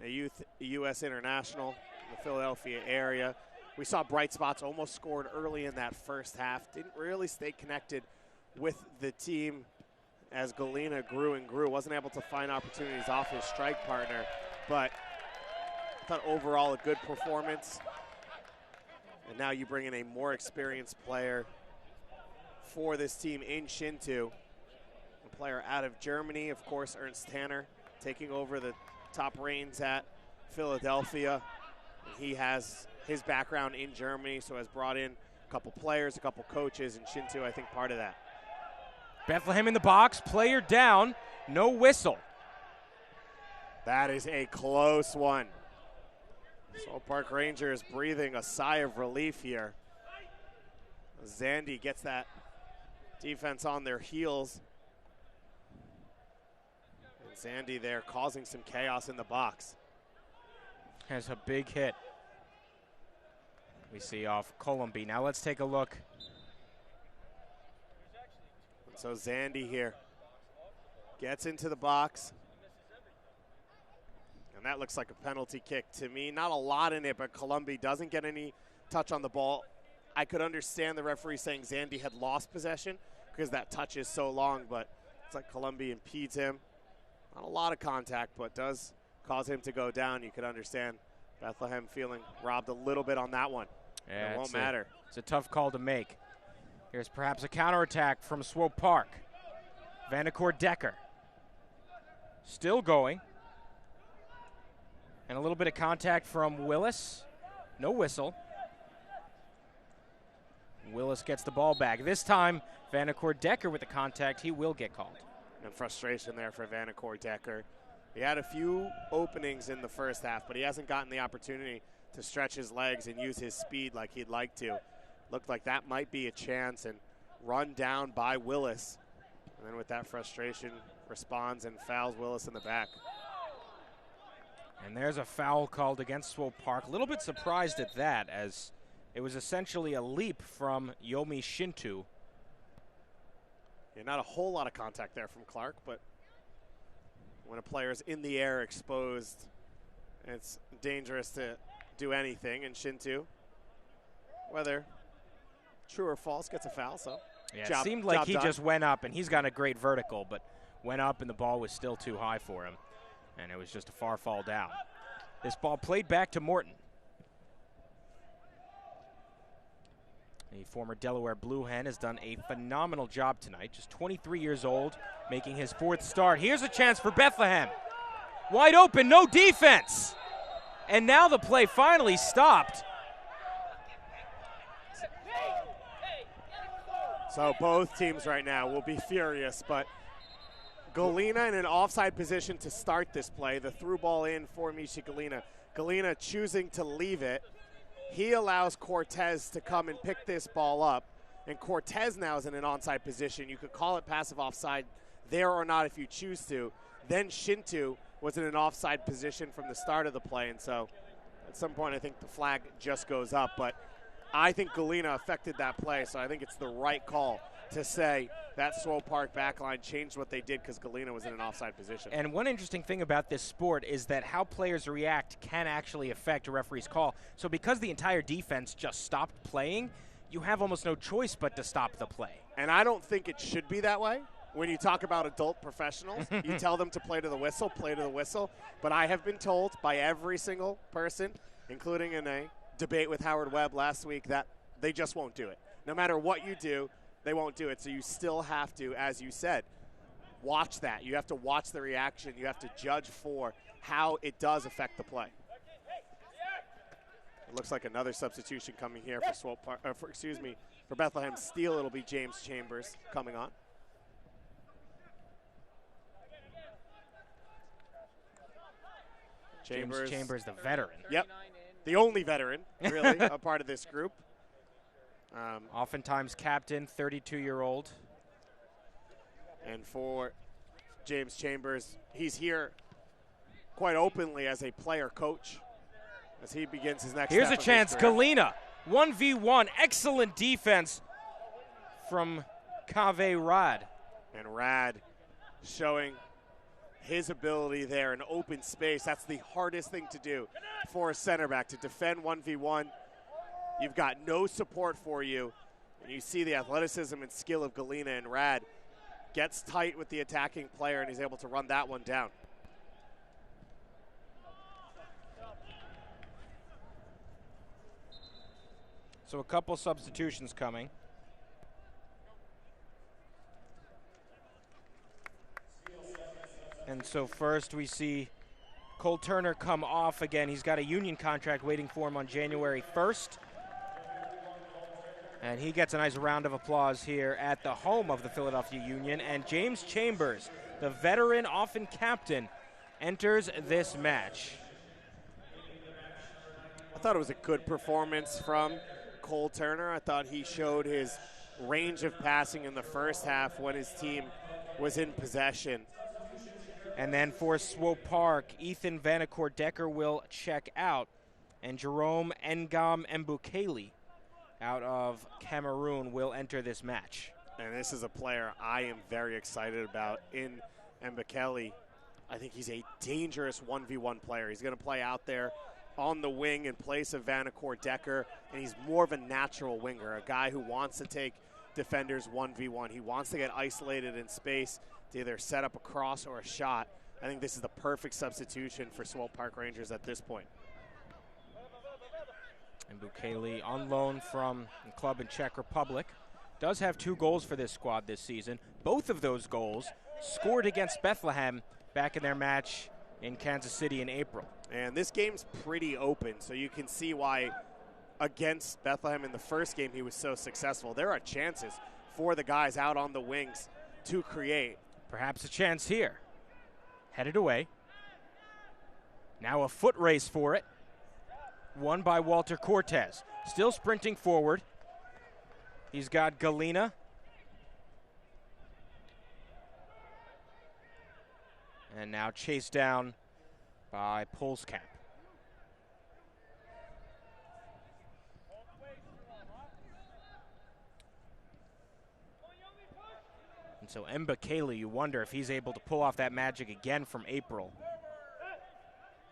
[SPEAKER 2] a U.S. international in the Philadelphia area. We saw bright spots, almost scored early in that first half. Didn't really stay connected with the team as Galena grew and grew. Wasn't able to find opportunities off his strike partner, but I thought overall a good performance. And now you bring in a more experienced player for this team in Shintu. A player out of Germany, of course, Ernst Tanner, taking over the top reins at Philadelphia. He has his background in Germany, so has brought in a couple players, a couple coaches, and Shintu, I think, part of that.
[SPEAKER 1] Bethlehem in the box, player down, no whistle.
[SPEAKER 2] That is a close one. Swope Park Rangers breathing a sigh of relief here. Zandy gets that defense on their heels. And Zandy there causing some chaos in the box.
[SPEAKER 1] Has a big hit. We see off Columby. Now let's take a look.
[SPEAKER 2] And so Zandy here gets into the box. And that looks like a penalty kick to me. Not a lot in it, but Columby doesn't get any touch on the ball. I could understand the referee saying Zandy had lost possession because that touch is so long, but it's like Columbia impedes him. Not a lot of contact, but does cause him to go down. You could understand Bethlehem feeling robbed a little bit on that one.
[SPEAKER 1] Yeah,
[SPEAKER 2] it won't matter.
[SPEAKER 1] It's a tough call to make. Here's perhaps a counterattack from Swope Park. Vanacore Decker still going. And a little bit of contact from Willis. No whistle. Willis gets the ball back. This time, Vanacore Decker with the contact. He will get called.
[SPEAKER 2] And frustration there for Vanacore Decker. He had a few openings in the first half, but he hasn't gotten the opportunity to stretch his legs and use his speed like he'd like to. Looked like that might be a chance, and run down by Willis. And then with that frustration, responds and fouls Willis in the back.
[SPEAKER 1] And there's a foul called against Swope Park. A little bit surprised at that, as it was essentially a leap from Yomi Shintu.
[SPEAKER 2] Yeah, not a whole lot of contact there from Clark, but when a player's in the air exposed, it's dangerous to do anything. And Shintu, whether true or false, gets a foul. So
[SPEAKER 1] yeah, it seemed like he just went up, and he's got a great vertical, but went up and the ball was still too high for him. And it was just a far fall down. This ball played back to Morton. The former Delaware Blue Hen has done a phenomenal job tonight. Just 23 years old, making his 4th start. Here's a chance for Bethlehem. Wide open, no defense. And now the play finally stopped.
[SPEAKER 2] So both teams right now will be furious, but Galena in an offside position to start this play. The through ball in for Mishi Galena. Galena choosing to leave it. He allows Cortez to come and pick this ball up, and Cortez now is in an onside position. You could call it passive offside there or not if you choose to. Then Shintu was in an offside position from the start of the play, and so at some point I think the flag just goes up, but I think Galena affected that play, so I think it's the right call to say that Swope Park backline changed what they did because Galena was in an offside position.
[SPEAKER 1] And one interesting thing about this sport is that how players react can actually affect a referee's call. So because the entire defense just stopped playing, you have almost no choice but to stop the play.
[SPEAKER 2] And I don't think it should be that way. When you talk about adult professionals, you tell them to play to the whistle, play to the whistle. But I have been told by every single person, including in a debate with Howard Webb last week, that they just won't do it. No matter what you do, they won't do it. So you still have to, as you said, watch that. You have to watch the reaction. You have to judge for how it does affect the play. It looks like another substitution coming here for Swope Park, for Bethlehem Steel. It'll be James Chambers coming on.
[SPEAKER 1] Chambers, the veteran.
[SPEAKER 2] Yep, the only veteran, really, a part of this group.
[SPEAKER 1] Oftentimes captain, 32-year-old.
[SPEAKER 2] And for James Chambers, he's here quite openly as a player coach as he begins his next
[SPEAKER 1] Here's
[SPEAKER 2] step
[SPEAKER 1] a chance,
[SPEAKER 2] of his career.
[SPEAKER 1] Galena, 1v1, excellent defense from Kave Rad.
[SPEAKER 2] And Rad showing his ability there in open space. That's the hardest thing to do for a center back, to defend 1v1. You've got no support for you. And you see the athleticism and skill of Galena, and Rad gets tight with the attacking player, and he's able to run that one down.
[SPEAKER 1] So a couple substitutions coming. And so first we see Cole Turner come off again. He's got a union contract waiting for him on January 1st. And he gets a nice round of applause here at the home of the Philadelphia Union. And James Chambers, the veteran, often captain, enters this match.
[SPEAKER 2] I thought it was a good performance from Cole Turner. I thought he showed his range of passing in the first half when his team was in possession.
[SPEAKER 1] And then for Swope Park, Ethan Vanacore Decker will check out. And Jerome Ngam Mbukeli out of Cameroon will enter this match.
[SPEAKER 2] And this is a player I am very excited about in Mbukeli. I think he's a dangerous 1v1 player. He's going to play out there on the wing in place of Vanacore Decker, and he's more of a natural winger, a guy who wants to take defenders 1v1. He wants to get isolated in space to either set up a cross or a shot. I think this is the perfect substitution for Swope Park Rangers at this point.
[SPEAKER 1] And Bukele on loan from the club in Czech Republic. Does have 2 goals for this squad this season. Both of those goals scored against Bethlehem back in their match in Kansas City in April.
[SPEAKER 2] And this game's pretty open, so you can see why against Bethlehem in the first game he was so successful. There are chances for the guys out on the wings to create.
[SPEAKER 1] Perhaps a chance here. Headed away. Now a foot race for it. Won by Walter Cortez. Still sprinting forward. He's got Galena. And now chased down by Polskamp. And so Mbakele, you wonder if he's able to pull off that magic again from April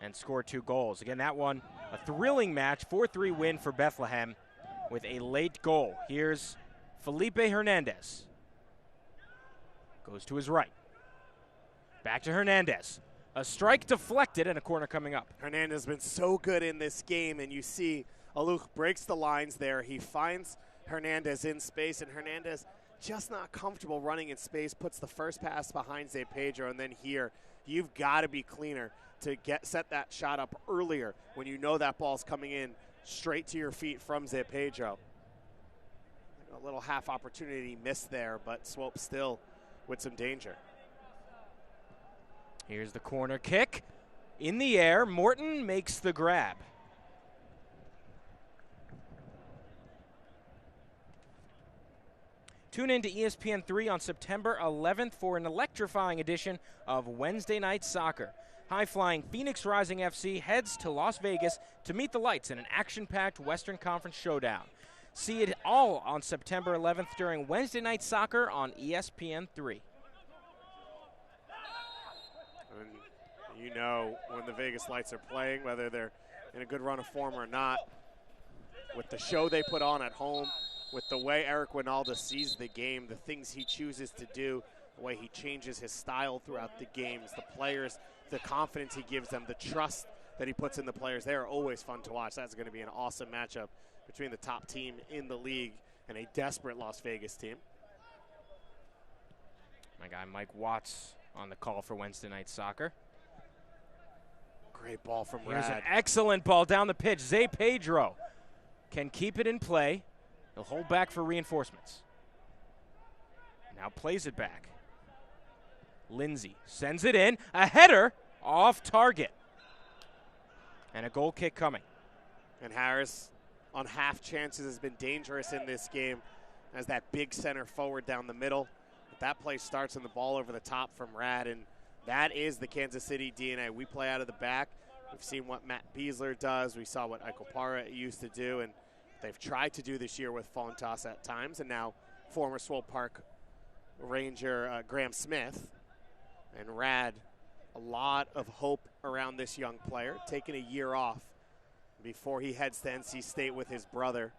[SPEAKER 1] and score 2 goals. Again, that one, a thrilling match, 4-3 win for Bethlehem with a late goal. Here's Felipe Hernandez. Goes to his right. Back to Hernandez. A strike deflected and a corner coming up.
[SPEAKER 2] Hernandez has been so good in this game, and you see Aluch breaks the lines there. He finds Hernandez in space, and Hernandez just not comfortable running in space, puts the first pass behind Zé Pedro, and then here, you've got to be cleaner to set that shot up earlier when you know that ball's coming in straight to your feet from Zé Pedro. A little half opportunity missed there, but Swope still with some danger.
[SPEAKER 1] Here's the corner kick. In the air, Morton makes the grab. Tune in to ESPN3 on September 11th for an electrifying edition of Wednesday Night Soccer. High-flying Phoenix Rising FC heads to Las Vegas to meet the lights in an action-packed Western Conference showdown. See it all on September 11th during Wednesday Night Soccer on ESPN3.
[SPEAKER 2] And you know when the Vegas Lights are playing, whether they're in a good run of form or not, with the show they put on at home, with the way Eric Winalda sees the game, the things he chooses to do, the way he changes his style throughout the games, the players, the confidence he gives them, the trust that he puts in the players, they are always fun to watch. That's going to be an awesome matchup between the top team in the league and a desperate Las Vegas team.
[SPEAKER 1] My guy Mike Watts on the call for Wednesday Night Soccer.
[SPEAKER 2] Great ball from
[SPEAKER 1] Here's
[SPEAKER 2] Rad.
[SPEAKER 1] an excellent ball down the pitch. Zé Pedro can keep it in play. He'll hold back for reinforcements. Now plays it back. Lindsay sends it in. A header off target. And a goal kick coming.
[SPEAKER 2] And Harris on half chances has been dangerous in this game as that big center forward down the middle. But that play starts and the ball over the top from Rad, and that is the Kansas City DNA. We play out of the back. We've seen what Matt Beasler does. We saw what Aikopara used to do, and they've tried to do this year with Fontas at times, and now former Swope Park Ranger Graham Smith. And Rad, a lot of hope around this young player, taking a year off before he heads to NC State with his brother.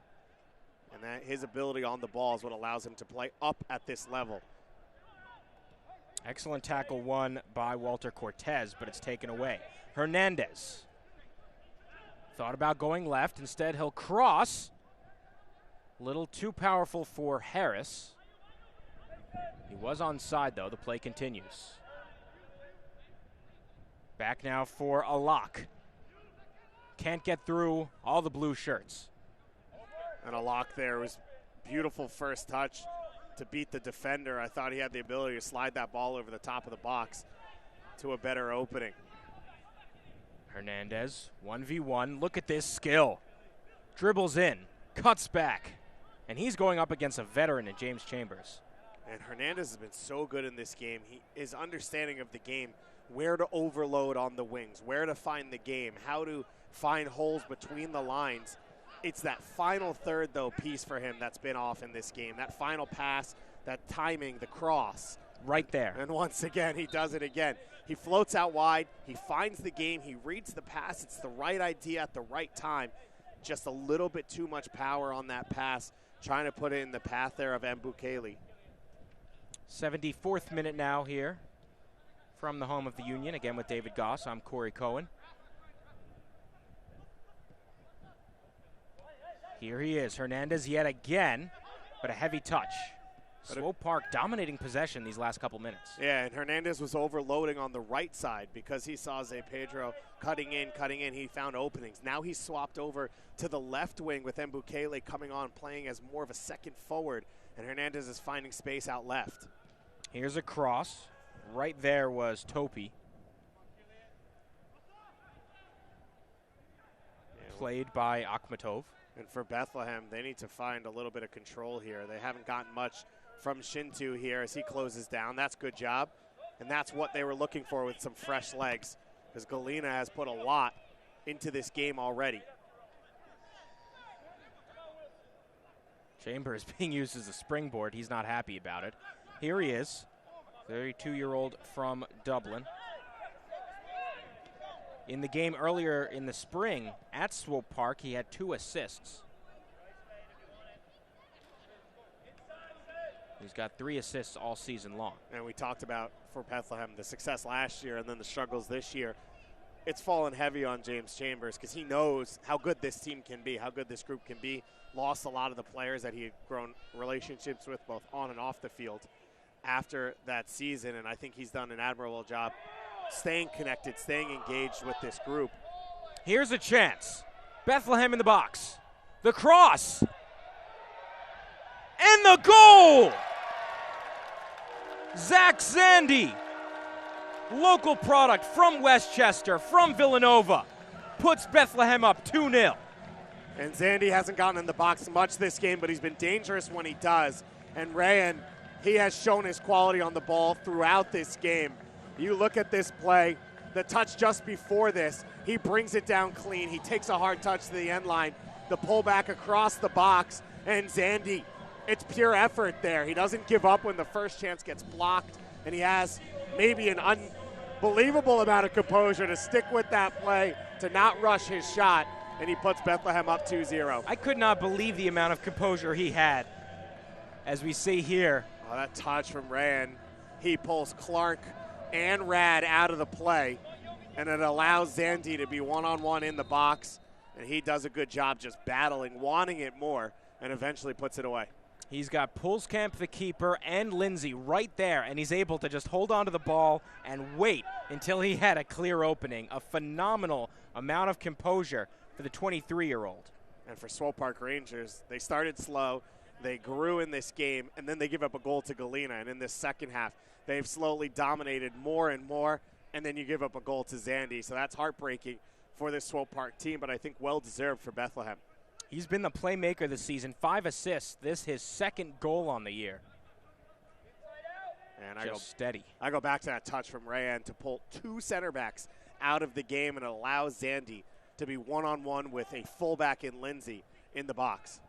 [SPEAKER 2] And that his ability on the ball is what allows him to play up at this level.
[SPEAKER 1] Excellent tackle won by Walter Cortez, but it's taken away. Hernandez thought about going left. Instead, he'll cross. A little too powerful for Harris. He was onside, though. The play continues. Back now for a lock. Can't get through all the blue shirts.
[SPEAKER 2] And a lock there was beautiful first touch to beat the defender. I thought he had the ability to slide that ball over the top of the box to a better opening.
[SPEAKER 1] Hernandez, 1v1. Look at this skill. Dribbles in, cuts back, and he's going up against a veteran in James Chambers.
[SPEAKER 2] And Hernandez has been so good in this game. His understanding of the game, where to overload on the wings, where to find the game, how to find holes between the lines. It's that final third, though, piece for him that's been off in this game. That final pass, that timing, the cross.
[SPEAKER 1] right there.
[SPEAKER 2] And once again, he does it again. He floats out wide. He finds the game. He reads the pass. It's the right idea at the right time. Just a little bit too much power on that pass, trying to put it in the path there of Mbukele.
[SPEAKER 1] 74th minute now here from the home of the Union. Again with David Goss, I'm Corey Cohen. Here he is, Hernandez yet again, but a heavy touch. Swope Park dominating possession these last couple minutes.
[SPEAKER 2] Yeah, and Hernandez was overloading on the right side because he saw Zé Pedro cutting in. He found openings. Now he's swapped over to the left wing with Mbukele coming on, playing as more of a second forward, and Hernandez is finding space out left.
[SPEAKER 1] Here's a cross. Right there was Topi. Played by Akhmatov.
[SPEAKER 2] And for Bethlehem, they need to find a little bit of control here. They haven't gotten much from Shintu here as he closes down. That's a good job. And that's what they were looking for with some fresh legs, because Galena has put a lot into this game already.
[SPEAKER 1] Chambers being used as a springboard. He's not happy about it. Here he is, 32-year-old from Dublin. In the game earlier in the spring at Swope Park, he had 2 assists. He's got 3 assists all season long.
[SPEAKER 2] And we talked about, for Bethlehem, the success last year and then the struggles this year. It's fallen heavy on James Chambers because he knows how good this team can be, how good this group can be. Lost a lot of the players that he had grown relationships with both on and off the field after that season, and I think he's done an admirable job staying connected, staying engaged with this group.
[SPEAKER 1] Here's a chance. Bethlehem in the box. The cross. And the goal! Zach Zandy, local product from Westchester, from Villanova, puts Bethlehem up 2-0.
[SPEAKER 2] And Zandy hasn't gotten in the box much this game, but he's been dangerous when he does. And Rayan, he has shown his quality on the ball throughout this game. You look at this play, the touch just before this, he brings it down clean. He takes a hard touch to the end line, the pullback across the box, and Zandy, it's pure effort there. He doesn't give up when the first chance gets blocked, and he has maybe an unbelievable amount of composure to stick with that play, to not rush his shot, and he puts Bethlehem up 2-0.
[SPEAKER 1] I could not believe the amount of composure he had. As we see here.
[SPEAKER 2] Oh, that touch from Rayan, he pulls Clark and Rad out of the play, and it allows Zandy to be one-on-one in the box, and he does a good job just battling, wanting it more, and eventually puts it away.
[SPEAKER 1] He's got Pulskamp, the keeper, and Lindsay right there, and he's able to just hold on to the ball and wait until he had a clear opening. A phenomenal amount of composure for the 23-year-old.
[SPEAKER 2] And for Swope Park Rangers, they started slow, they grew in this game, and then they give up a goal to Galena, and in this second half, they've slowly dominated more and more, and then you give up a goal to Zandy. So that's heartbreaking for this Swope Park team, but I think well-deserved for Bethlehem.
[SPEAKER 1] He's been the playmaker this season, 5 assists. This his second goal on the year.
[SPEAKER 2] And
[SPEAKER 1] steady.
[SPEAKER 2] I go back to that touch from Rayan to pull 2 center backs out of the game and allow Zandy to be one-on-one with a fullback in Lindsay in the box.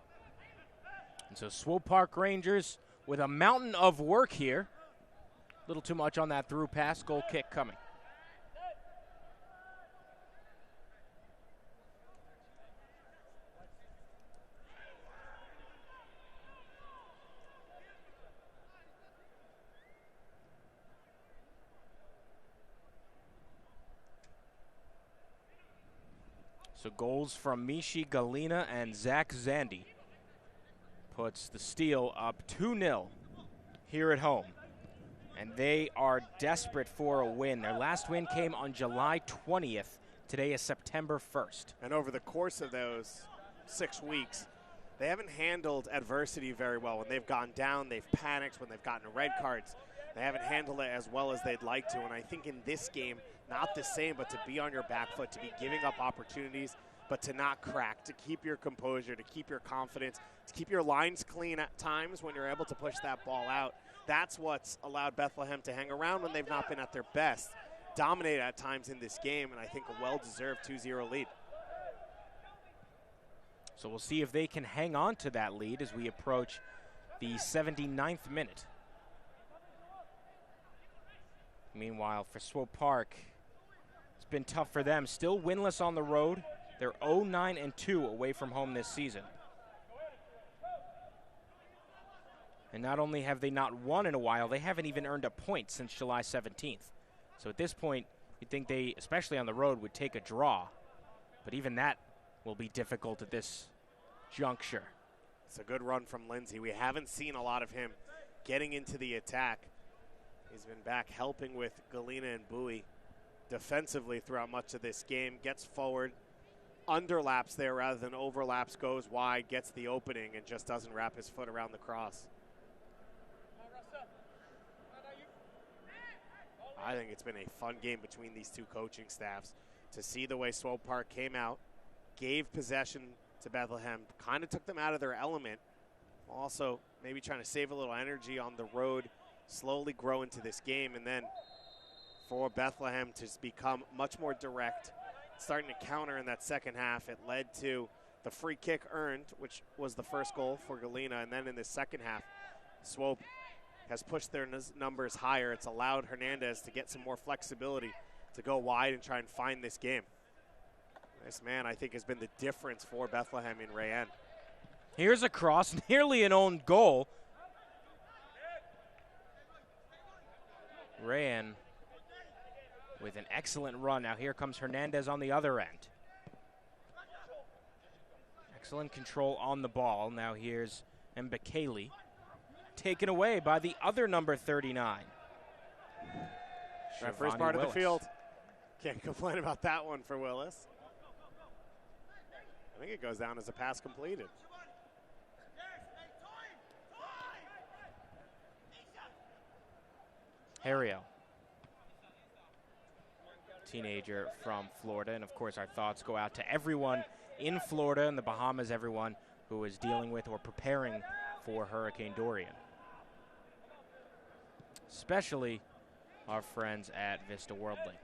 [SPEAKER 1] And so Swope Park Rangers with a mountain of work here. A little too much on that through pass, goal kick coming. So goals from Mishi Galena and Zach Zandy puts the Steel up 2-0 here at home. And they are desperate for a win. Their last win came on July 20th. Today is September 1st.
[SPEAKER 2] And over the course of those 6 weeks, they haven't handled adversity very well. When they've gone down, they've panicked. When they've gotten red cards, they haven't handled it as well as they'd like to. And I think in this game, not the same, but to be on your back foot, to be giving up opportunities, but to not crack, to keep your composure, to keep your confidence, to keep your lines clean at times when you're able to push that ball out. That's what's allowed Bethlehem to hang around when they've not been at their best. Dominate at times in this game, and I think a well-deserved 2-0 lead.
[SPEAKER 1] So we'll see if they can hang on to that lead as we approach the 79th minute. Meanwhile, for Swope Park, it's been tough for them. Still winless on the road. They're 0-9-2 away from home this season. And not only have they not won in a while, they haven't even earned a point since July 17th. So at this point, you'd think they, especially on the road, would take a draw. But even that will be difficult at this juncture.
[SPEAKER 2] It's a good run from Lindsay. We haven't seen a lot of him getting into the attack. He's been back helping with Galena and Bowie defensively throughout much of this game. Gets forward, underlaps there rather than overlaps, goes wide, gets the opening, and just doesn't wrap his foot around the cross. I think it's been a fun game between these two coaching staffs. To see the way Swope Park came out, gave possession to Bethlehem, kind of took them out of their element. Also, maybe trying to save a little energy on the road, slowly grow into this game, and then for Bethlehem to become much more direct, starting to counter in that second half. It led to the free kick earned, which was the first goal for Galena, and then in the second half, Swope has pushed their numbers higher. It's allowed Hernandez to get some more flexibility to go wide and try and find this game. This man, I think, has been the difference for Bethlehem in Rayen.
[SPEAKER 1] Here's a cross, nearly an own goal. Rayen with an excellent run. Now here comes Hernandez on the other end. Excellent control on the ball. Now here's Mbekele, taken away by the other number 39.
[SPEAKER 2] Right, first part of the field. Can't complain about that one for Willis. I think it goes down as a pass completed.
[SPEAKER 1] Harrio, teenager from Florida, and of course our thoughts go out to everyone in Florida and the Bahamas, everyone who is dealing with or preparing for Hurricane Dorian. Especially our friends at Vista World Link.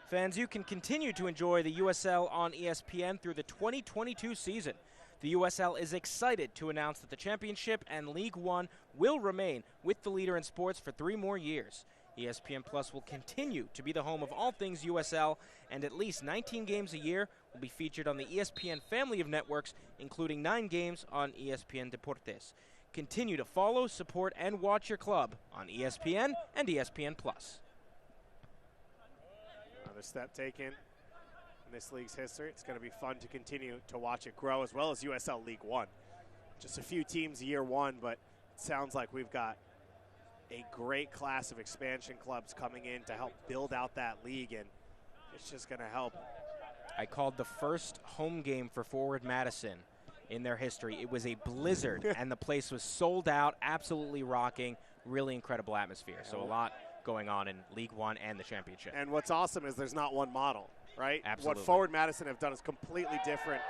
[SPEAKER 1] Fans, you can continue to enjoy the USL on ESPN through the 2022 season. The USL is excited to announce that the championship and League One will remain with the leader in sports for 3 more years. ESPN Plus will continue to be the home of all things USL, and at least 19 games a year will be featured on the ESPN family of networks, including 9 games on ESPN Deportes. Continue to follow, support, and watch your club on ESPN and ESPN Plus.
[SPEAKER 2] Another step taken in this league's history. It's going to be fun to continue to watch it grow, as well as USL League One. Just a few teams year one, but it sounds like we've got a great class of expansion clubs coming in to help build out that league, and it's just going to help.
[SPEAKER 1] I called the first home game for Forward Madison in their history. It was a blizzard, and the place was sold out, absolutely rocking, really incredible atmosphere. So a lot going on in League One and the championship.
[SPEAKER 2] And what's awesome is there's not one model, right?
[SPEAKER 1] Absolutely.
[SPEAKER 2] What Forward Madison have done is completely different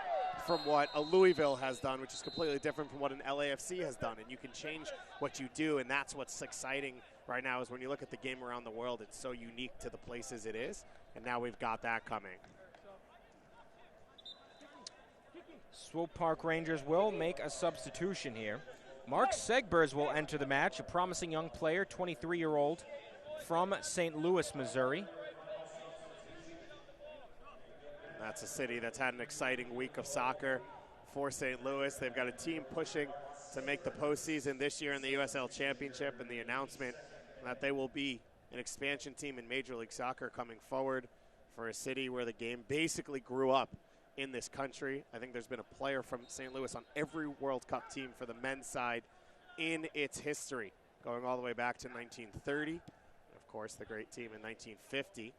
[SPEAKER 2] from what a Louisville has done, which is completely different from what an LAFC has done. And you can change what you do, and that's what's exciting right now is when you look at the game around the world, it's so unique to the places it is, and now we've got that coming.
[SPEAKER 1] Swope Park Rangers will make a substitution here. Mark Segbers will enter the match, a promising young player, 23-year-old from St. Louis, Missouri.
[SPEAKER 2] That's a city that's had an exciting week of soccer for St. Louis. They've got a team pushing to make the postseason this year in the USL Championship, and the announcement that they will be an expansion team in Major League Soccer coming forward for a city where the game basically grew up in this country. I think there's been a player from St. Louis on every World Cup team for the men's side in its history, going all the way back to 1930. And of course, the great team in 1950.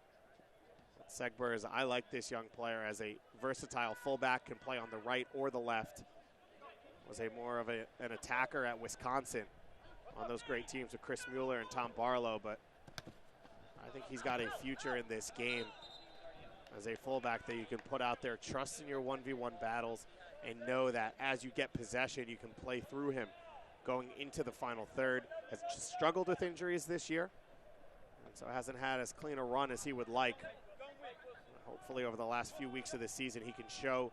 [SPEAKER 2] Segbers, I like this young player as a versatile fullback, can play on the right or the left. Was a more of an attacker at Wisconsin on those great teams with Chris Mueller and Tom Barlow, but I think he's got a future in this game as a fullback that you can put out there, trust in your 1v1 battles, and know that as you get possession, you can play through him going into the final third. Has struggled with injuries this year, and so hasn't had as clean a run as he would like. Hopefully over the last few weeks of the season, he can show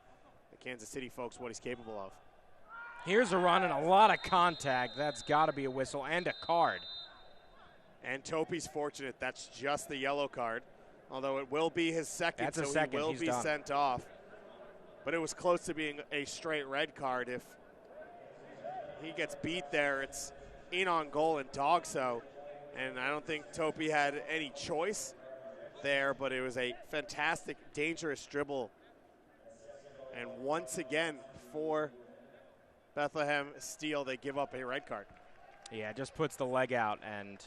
[SPEAKER 2] the Kansas City folks what he's capable of.
[SPEAKER 1] Here's a run and a lot of contact. That's got to be a whistle and a card.
[SPEAKER 2] And Topi's fortunate that's just the yellow card, although it will be his second,
[SPEAKER 1] That's a
[SPEAKER 2] so
[SPEAKER 1] second.
[SPEAKER 2] he will
[SPEAKER 1] He's
[SPEAKER 2] be
[SPEAKER 1] done.
[SPEAKER 2] sent off. But it was close to being a straight red card. If he gets beat there, it's in on goal and dog so. And I don't think Topi had any choice there, but it was a fantastic, dangerous dribble. And once again, for Bethlehem Steel, they give up a red card.
[SPEAKER 1] Yeah, just puts the leg out, and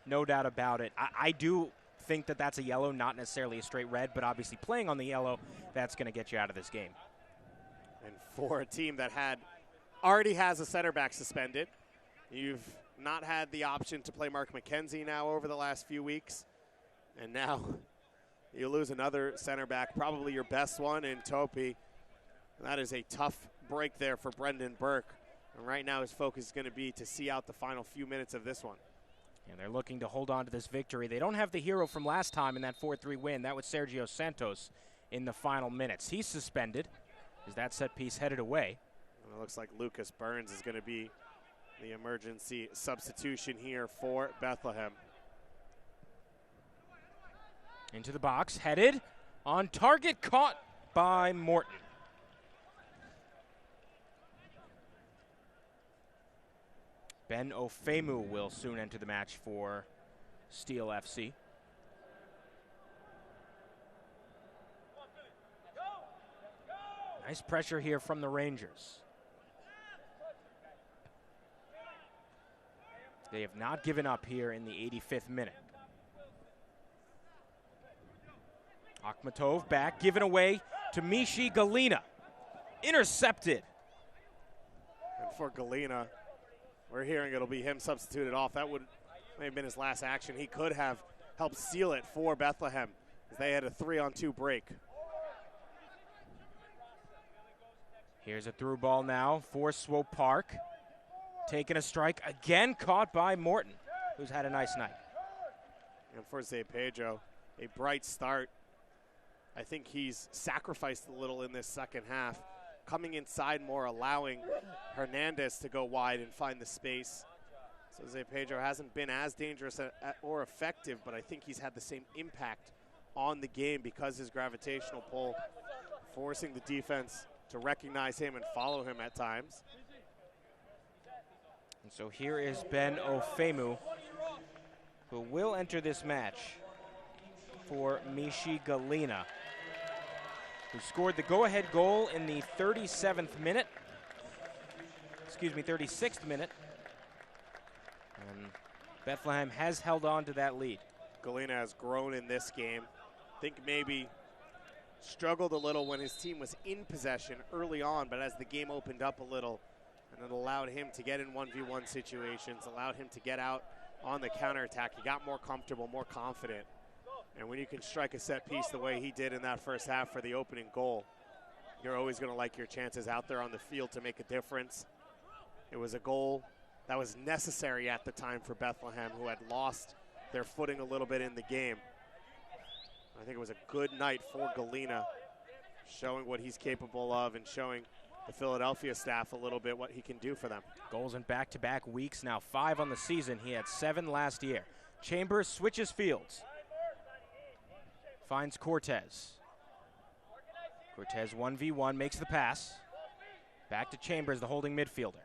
[SPEAKER 1] no doubt about it. I do think that that's a yellow, not necessarily a straight red, but obviously playing on the yellow, that's going to get you out of this game.
[SPEAKER 2] And for a team that already has a center back suspended, you've not had the option to play Mark McKenzie now over the last few weeks, and now you lose another center back, probably your best one in Topi. And that is a tough break there for Brendan Burke. And right now his focus is going to be to see out the final few minutes of this one.
[SPEAKER 1] And they're looking to hold on to this victory. They don't have the hero from last time in that 4-3 win. That was Sergio Santos in the final minutes. He's suspended as that set piece headed away.
[SPEAKER 2] And it looks like Lucas Burns is going to be the emergency substitution here for Bethlehem.
[SPEAKER 1] Into the box, headed, on target, caught by Morton. Ben Ofemu will soon enter the match for Steel FC. Nice pressure here from the Rangers. They have not given up here in the 85th minute. Akhmatov back, given away to Mishi Galina. Intercepted.
[SPEAKER 2] And for Galina, we're hearing it'll be him substituted off. That may have been his last action. He could have helped seal it for Bethlehem as they had a 3-on-2 break.
[SPEAKER 1] Here's a through ball now for Swope Park. Taking a strike, again caught by Morton, who's had a nice night.
[SPEAKER 2] And for Zay Pedro, a bright start. I think he's sacrificed a little in this second half, coming inside more, allowing Hernandez to go wide and find the space. So Zay Pedro hasn't been as dangerous or effective, but I think he's had the same impact on the game because his gravitational pull, forcing the defense to recognize him and follow him at times.
[SPEAKER 1] And so here is Ben Ofemu, who will enter this match for Mishi Galina, who scored the go-ahead goal in the 36th minute. And Bethlehem has held on to that lead.
[SPEAKER 2] Galina has grown in this game. I think maybe struggled a little when his team was in possession early on, but as the game opened up a little, and it allowed him to get in 1v1 situations, allowed him to get out on the counterattack, he got more comfortable, more confident. And when you can strike a set piece the way he did in that first half for the opening goal, you're always going to like your chances out there on the field to make a difference. It was a goal that was necessary at the time for Bethlehem, who had lost their footing a little bit in the game. I think it was a good night for Galina, showing what he's capable of and showing the Philadelphia staff a little bit what he can do for them.
[SPEAKER 1] Goals in back-to-back weeks, now 5 on the season. He had 7 last year. Chambers switches fields. Finds Cortez. Cortez 1v1, makes the pass. Back to Chambers, the holding midfielder.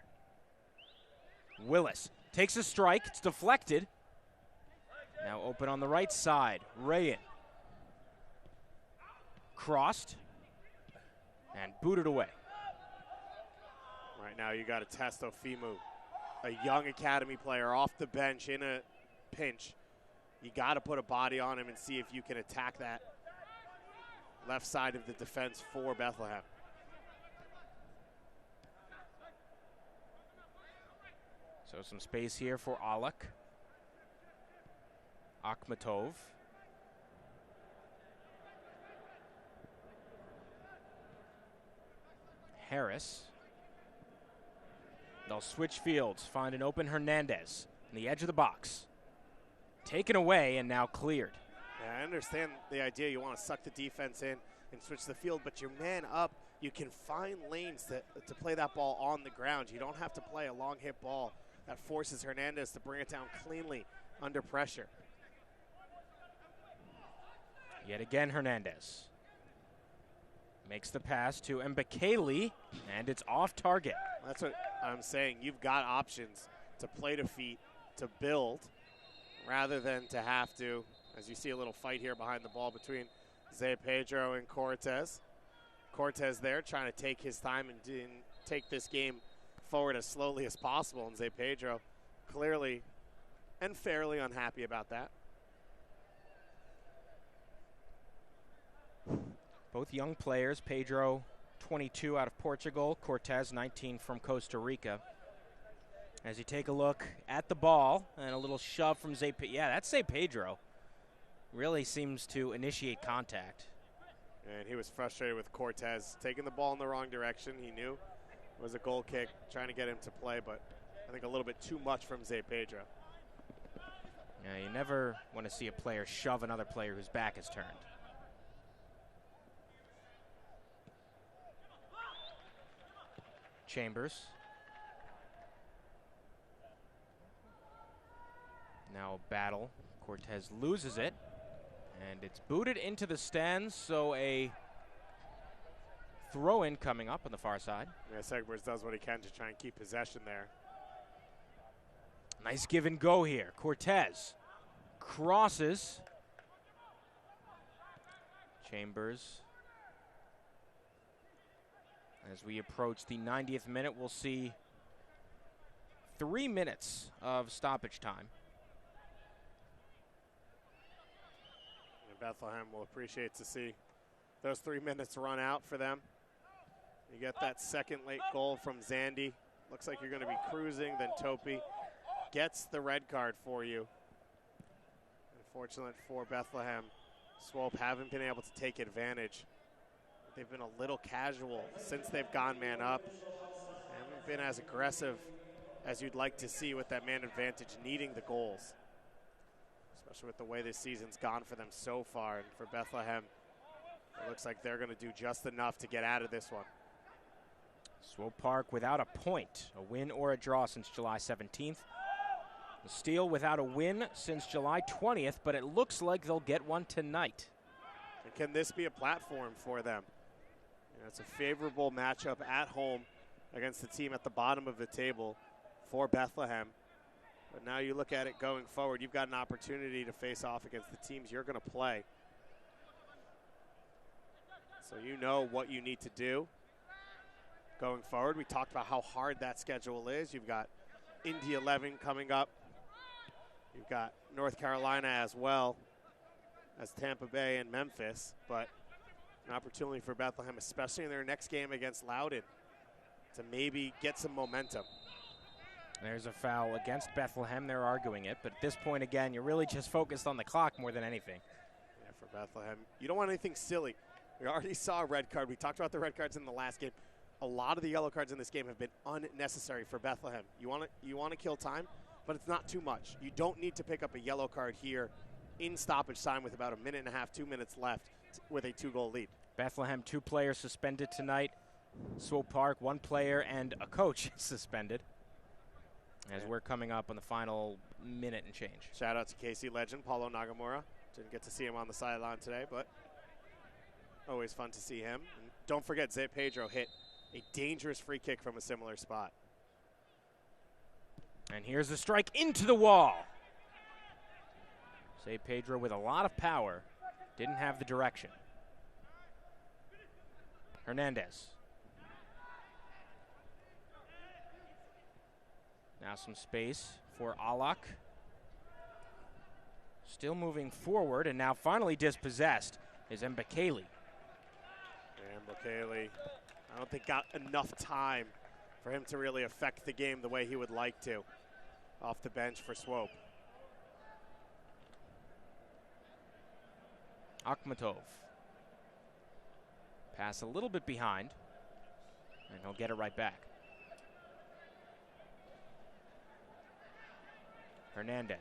[SPEAKER 1] Willis takes a strike, it's deflected. Now open on the right side, Rayan. Crossed and booted away.
[SPEAKER 2] Right now you got to test Ofemu, a young academy player off the bench in a pinch. You got to put a body on him and see if you can attack that left side of the defense for Bethlehem.
[SPEAKER 1] So some space here for Alak. Akhmatov. Harris. They'll switch fields, find an open Hernandez on the edge of the box. Taken away and now cleared.
[SPEAKER 2] Yeah, I understand the idea. You want to suck the defense in and switch the field, but you're man up. You can find lanes to play that ball on the ground. You don't have to play a long hit ball that forces Hernandez to bring it down cleanly under pressure.
[SPEAKER 1] Yet again, Hernandez makes the pass to Mbekele, and it's off target.
[SPEAKER 2] That's what I'm saying. You've got options to play to feet, to build, rather than to have to, as you see a little fight here behind the ball between Zé Pedro and Cortez. Cortez there trying to take his time and take this game forward as slowly as possible, and Zé Pedro clearly and fairly unhappy about that.
[SPEAKER 1] Both young players, Pedro 22 out of Portugal, Cortez 19 from Costa Rica. As you take a look at the ball, and a little shove from Zé Pedro. Yeah, that's Zé Pedro. Really seems to initiate contact.
[SPEAKER 2] And he was frustrated with Cortez taking the ball in the wrong direction. He knew it was a goal kick, trying to get him to play, but I think a little bit too much from Zé Pedro.
[SPEAKER 1] Yeah, you never want to see a player shove another player whose back is turned. Chambers. Now battle. Cortez loses it, and it's booted into the stands, so a throw-in coming up on the far side.
[SPEAKER 2] Yeah, Segbers does what he can to try and keep possession there.
[SPEAKER 1] Nice give and go here. Cortez crosses. Chambers. As we approach the 90th minute, we'll see 3 minutes of stoppage time.
[SPEAKER 2] And Bethlehem will appreciate to see those 3 minutes run out for them. You get that second late goal from Zandy. Looks like you're going to be cruising, then Topi gets the red card for you. Unfortunate for Bethlehem, Swope haven't been able to take advantage. They've been a little casual since they've gone man up. They haven't been as aggressive as you'd like to see with that man advantage needing the goals, especially with the way this season's gone for them so far. And for Bethlehem, it looks like they're going to do just enough to get out of this one.
[SPEAKER 1] Swope Park without a point, a win or a draw since July 17th. The Steel without a win since July 20th, but it looks like they'll get one tonight.
[SPEAKER 2] And can this be a platform for them? You know, it's a favorable matchup at home against the team at the bottom of the table for Bethlehem. But now you look at it going forward, you've got an opportunity to face off against the teams you're going to play. So you know what you need to do going forward. We talked about how hard that schedule is. You've got Indy 11 coming up. You've got North Carolina as well as Tampa Bay and Memphis, but an opportunity for Bethlehem, especially in their next game against Loudoun, to maybe get some momentum.
[SPEAKER 1] There's a foul against Bethlehem. They're arguing it, but at this point, again, you're really just focused on the clock more than anything.
[SPEAKER 2] Yeah, for Bethlehem, you don't want anything silly. We already saw a red card. We talked about the red cards in the last game. A lot of the yellow cards in this game have been unnecessary for Bethlehem. You want to kill time, but it's not too much. You don't need to pick up a yellow card here in stoppage time with about 1.5 minutes, 2 minutes left with a 2-goal lead.
[SPEAKER 1] Bethlehem, 2 players suspended tonight. Swope Park, 1 player and a coach suspended. As we're coming up on the final minute and change.
[SPEAKER 2] Shout out to KC legend Paulo Nagamura. Didn't get to see him on the sideline today, but always fun to see him. And don't forget, Zé Pedro hit a dangerous free kick from a similar spot.
[SPEAKER 1] And here's the strike into the wall. Zé Pedro with a lot of power, didn't have the direction. Hernandez. Now some space for Alak. Still moving forward, and now finally dispossessed is Mbekele.
[SPEAKER 2] And Mbekele, I don't think got enough time for him to really affect the game the way he would like to off the bench for Swope.
[SPEAKER 1] Akhmatov. Pass a little bit behind, and he'll get it right back. Hernandez.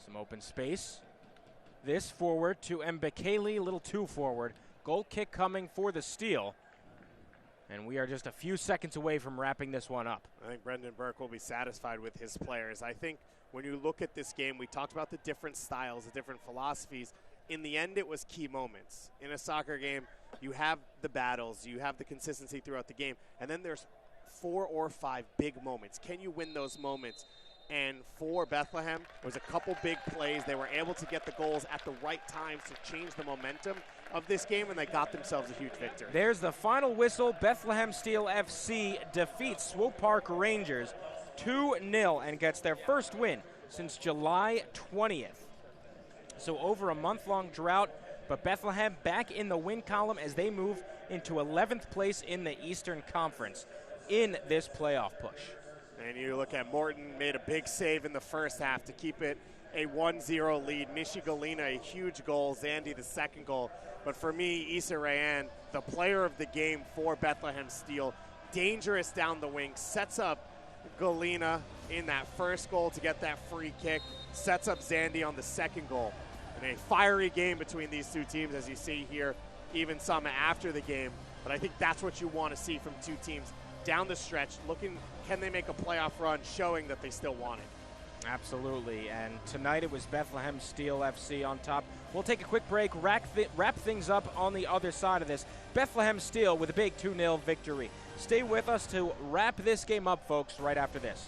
[SPEAKER 1] Some open space. This forward to Mbekele, a little too forward. Goal kick coming for the Steel. And we are just a few seconds away from wrapping this one up.
[SPEAKER 2] I think Brendan Burke will be satisfied with his players. I think when you look at this game, we talked about the different styles, the different philosophies. In the end, it was key moments. In a soccer game, you have the battles, you have the consistency throughout the game, and then there's 4 or 5 big moments. Can you win those moments? And for Bethlehem, there was a couple big plays. They were able to get the goals at the right times to change the momentum of this game, and they got themselves a huge victory.
[SPEAKER 1] There's the final whistle. Bethlehem Steel FC defeats Swope Park Rangers 2-0 and gets their first win since July 20th. So over a month-long drought, but Bethlehem back in the win column as they move into 11th place in the Eastern Conference in this playoff push.
[SPEAKER 2] And you look at Morton, made a big save in the first half to keep it a 1-0 lead. Mishi Galina, a huge goal. Zandy, the second goal. But for me, Issa Rayan, the player of the game for Bethlehem Steel, dangerous down the wing, sets up Galina in that first goal to get that free kick, sets up Zandy on the second goal. And a fiery game between these two teams, as you see here, even some after the game. But I think that's what you want to see from two teams down the stretch, looking, can they make a playoff run, showing that they still want it.
[SPEAKER 1] Absolutely, and tonight it was Bethlehem Steel FC on top. We'll take a quick break, wrap things up on the other side of this. Bethlehem Steel with a big 2-0 victory. Stay with us to wrap this game up, folks, right after this.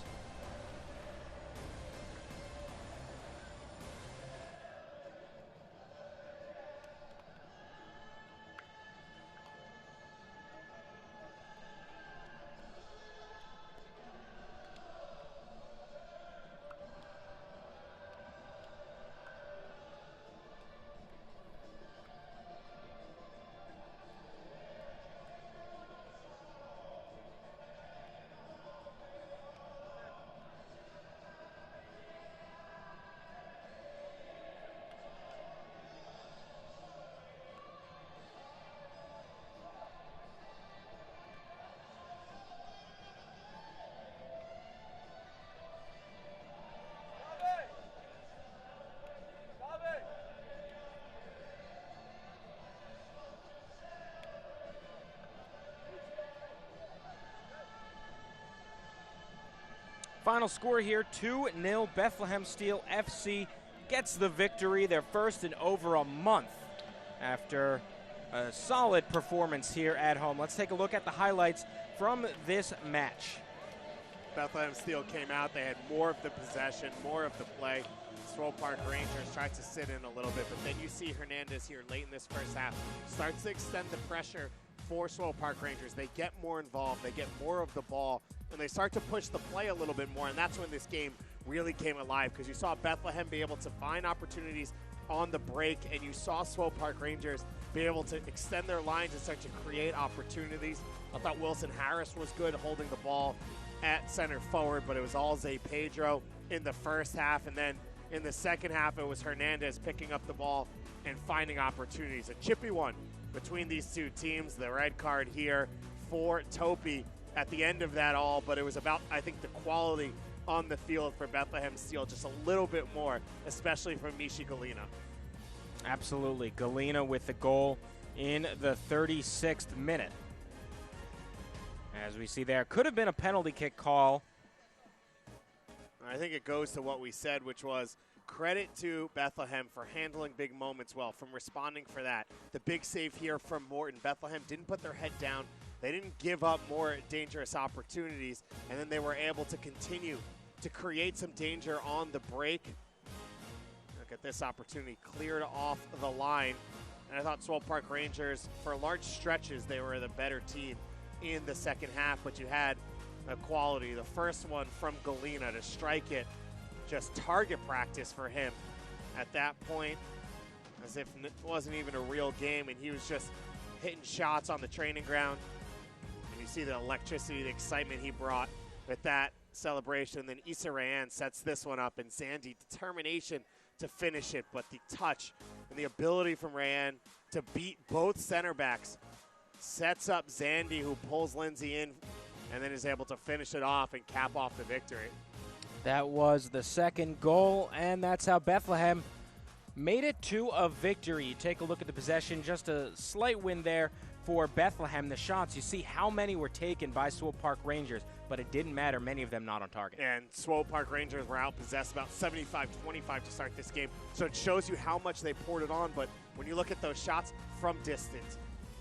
[SPEAKER 1] Final score here, 2-0. Bethlehem Steel FC gets the victory, their first in over a month after a solid performance here at home. Let's take a look at the highlights from this match.
[SPEAKER 2] Bethlehem Steel came out, they had more of the possession, more of the play. Swope Park Rangers tried to sit in a little bit, but then you see Hernandez here late in this first half starts to extend the pressure for Swope Park Rangers. They get more involved, they get more of the ball, and they start to push the play a little bit more, and that's when this game really came alive, because you saw Bethlehem be able to find opportunities on the break, and you saw Swope Park Rangers be able to extend their lines and start to create opportunities. I thought Wilson Harris was good holding the ball at center forward, but it was all Zay Pedro in the first half, and then in the second half it was Hernandez picking up the ball and finding opportunities. A chippy one between these two teams. The red card here for Topi at the end of that all, but it was about, I think, the quality on the field for Bethlehem Steel just a little bit more, especially from Mishi Galina.
[SPEAKER 1] Absolutely. Galina with the goal in the 36th minute. As we see there, could have been a penalty kick call.
[SPEAKER 2] I think it goes to what we said, which was credit to Bethlehem for handling big moments well, from responding for that. The big save here from Morton. Bethlehem didn't put their head down. They didn't give up more dangerous opportunities, and then they were able to continue to create some danger on the break. Look at this opportunity, cleared off the line. And I thought Swope Park Rangers, for large stretches, they were the better team in the second half, but you had a quality. The first one from Galina to strike it, just target practice for him at that point, as if it wasn't even a real game, and he was just hitting shots on the training ground. And you see the electricity, the excitement he brought with that celebration. Then Issa Rayan sets this one up, and Zandy, determination to finish it, but the touch and the ability from Rayan to beat both center backs sets up Zandy, who pulls Lindsay in and then is able to finish it off and cap off the victory.
[SPEAKER 1] That was the second goal, and that's how Bethlehem made it to a victory. You take a look at the possession, just a slight win there for Bethlehem. The shots, you see how many were taken by Swope Park Rangers, but it didn't matter, many of them not on target.
[SPEAKER 2] And Swope Park Rangers were outpossessed about 75-25 to start this game, so it shows you how much they poured it on. But when you look at those shots from distance,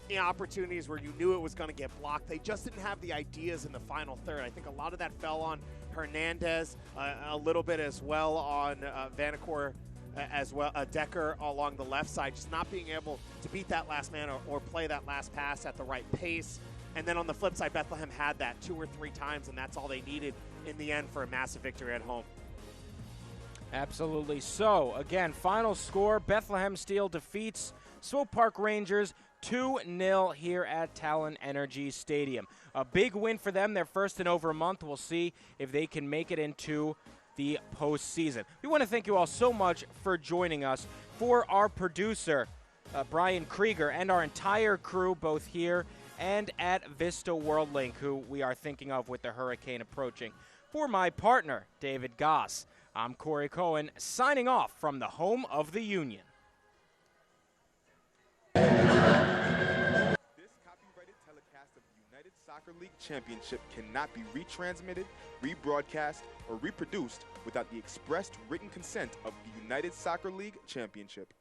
[SPEAKER 2] the opportunities where you knew it was going to get blocked, they just didn't have the ideas in the final third. I think a lot of that fell on Hernandez, a little bit as well on Vanacore, as well, Decker along the left side, just not being able to beat that last man or play that last pass at the right pace. And then on the flip side, Bethlehem had that 2 or 3 times, and that's all they needed in the end for a massive victory at home.
[SPEAKER 1] Absolutely. So, again, final score, Bethlehem Steel defeats Swope Park Rangers 2-0 here at Talon Energy Stadium. A big win for them, their first in over a month. We'll see if they can make it into the postseason. We want to thank you all so much for joining us. For our producer, Brian Krieger, and our entire crew, both here and at Vista World Link, who we are thinking of with the hurricane approaching. For my partner, David Goss, I'm Corey Cohen, signing off from the home of the Union.
[SPEAKER 8] This copyrighted telecast of the United Soccer League Championship cannot be retransmitted, rebroadcast, or reproduced without the expressed written consent of the United Soccer League Championship.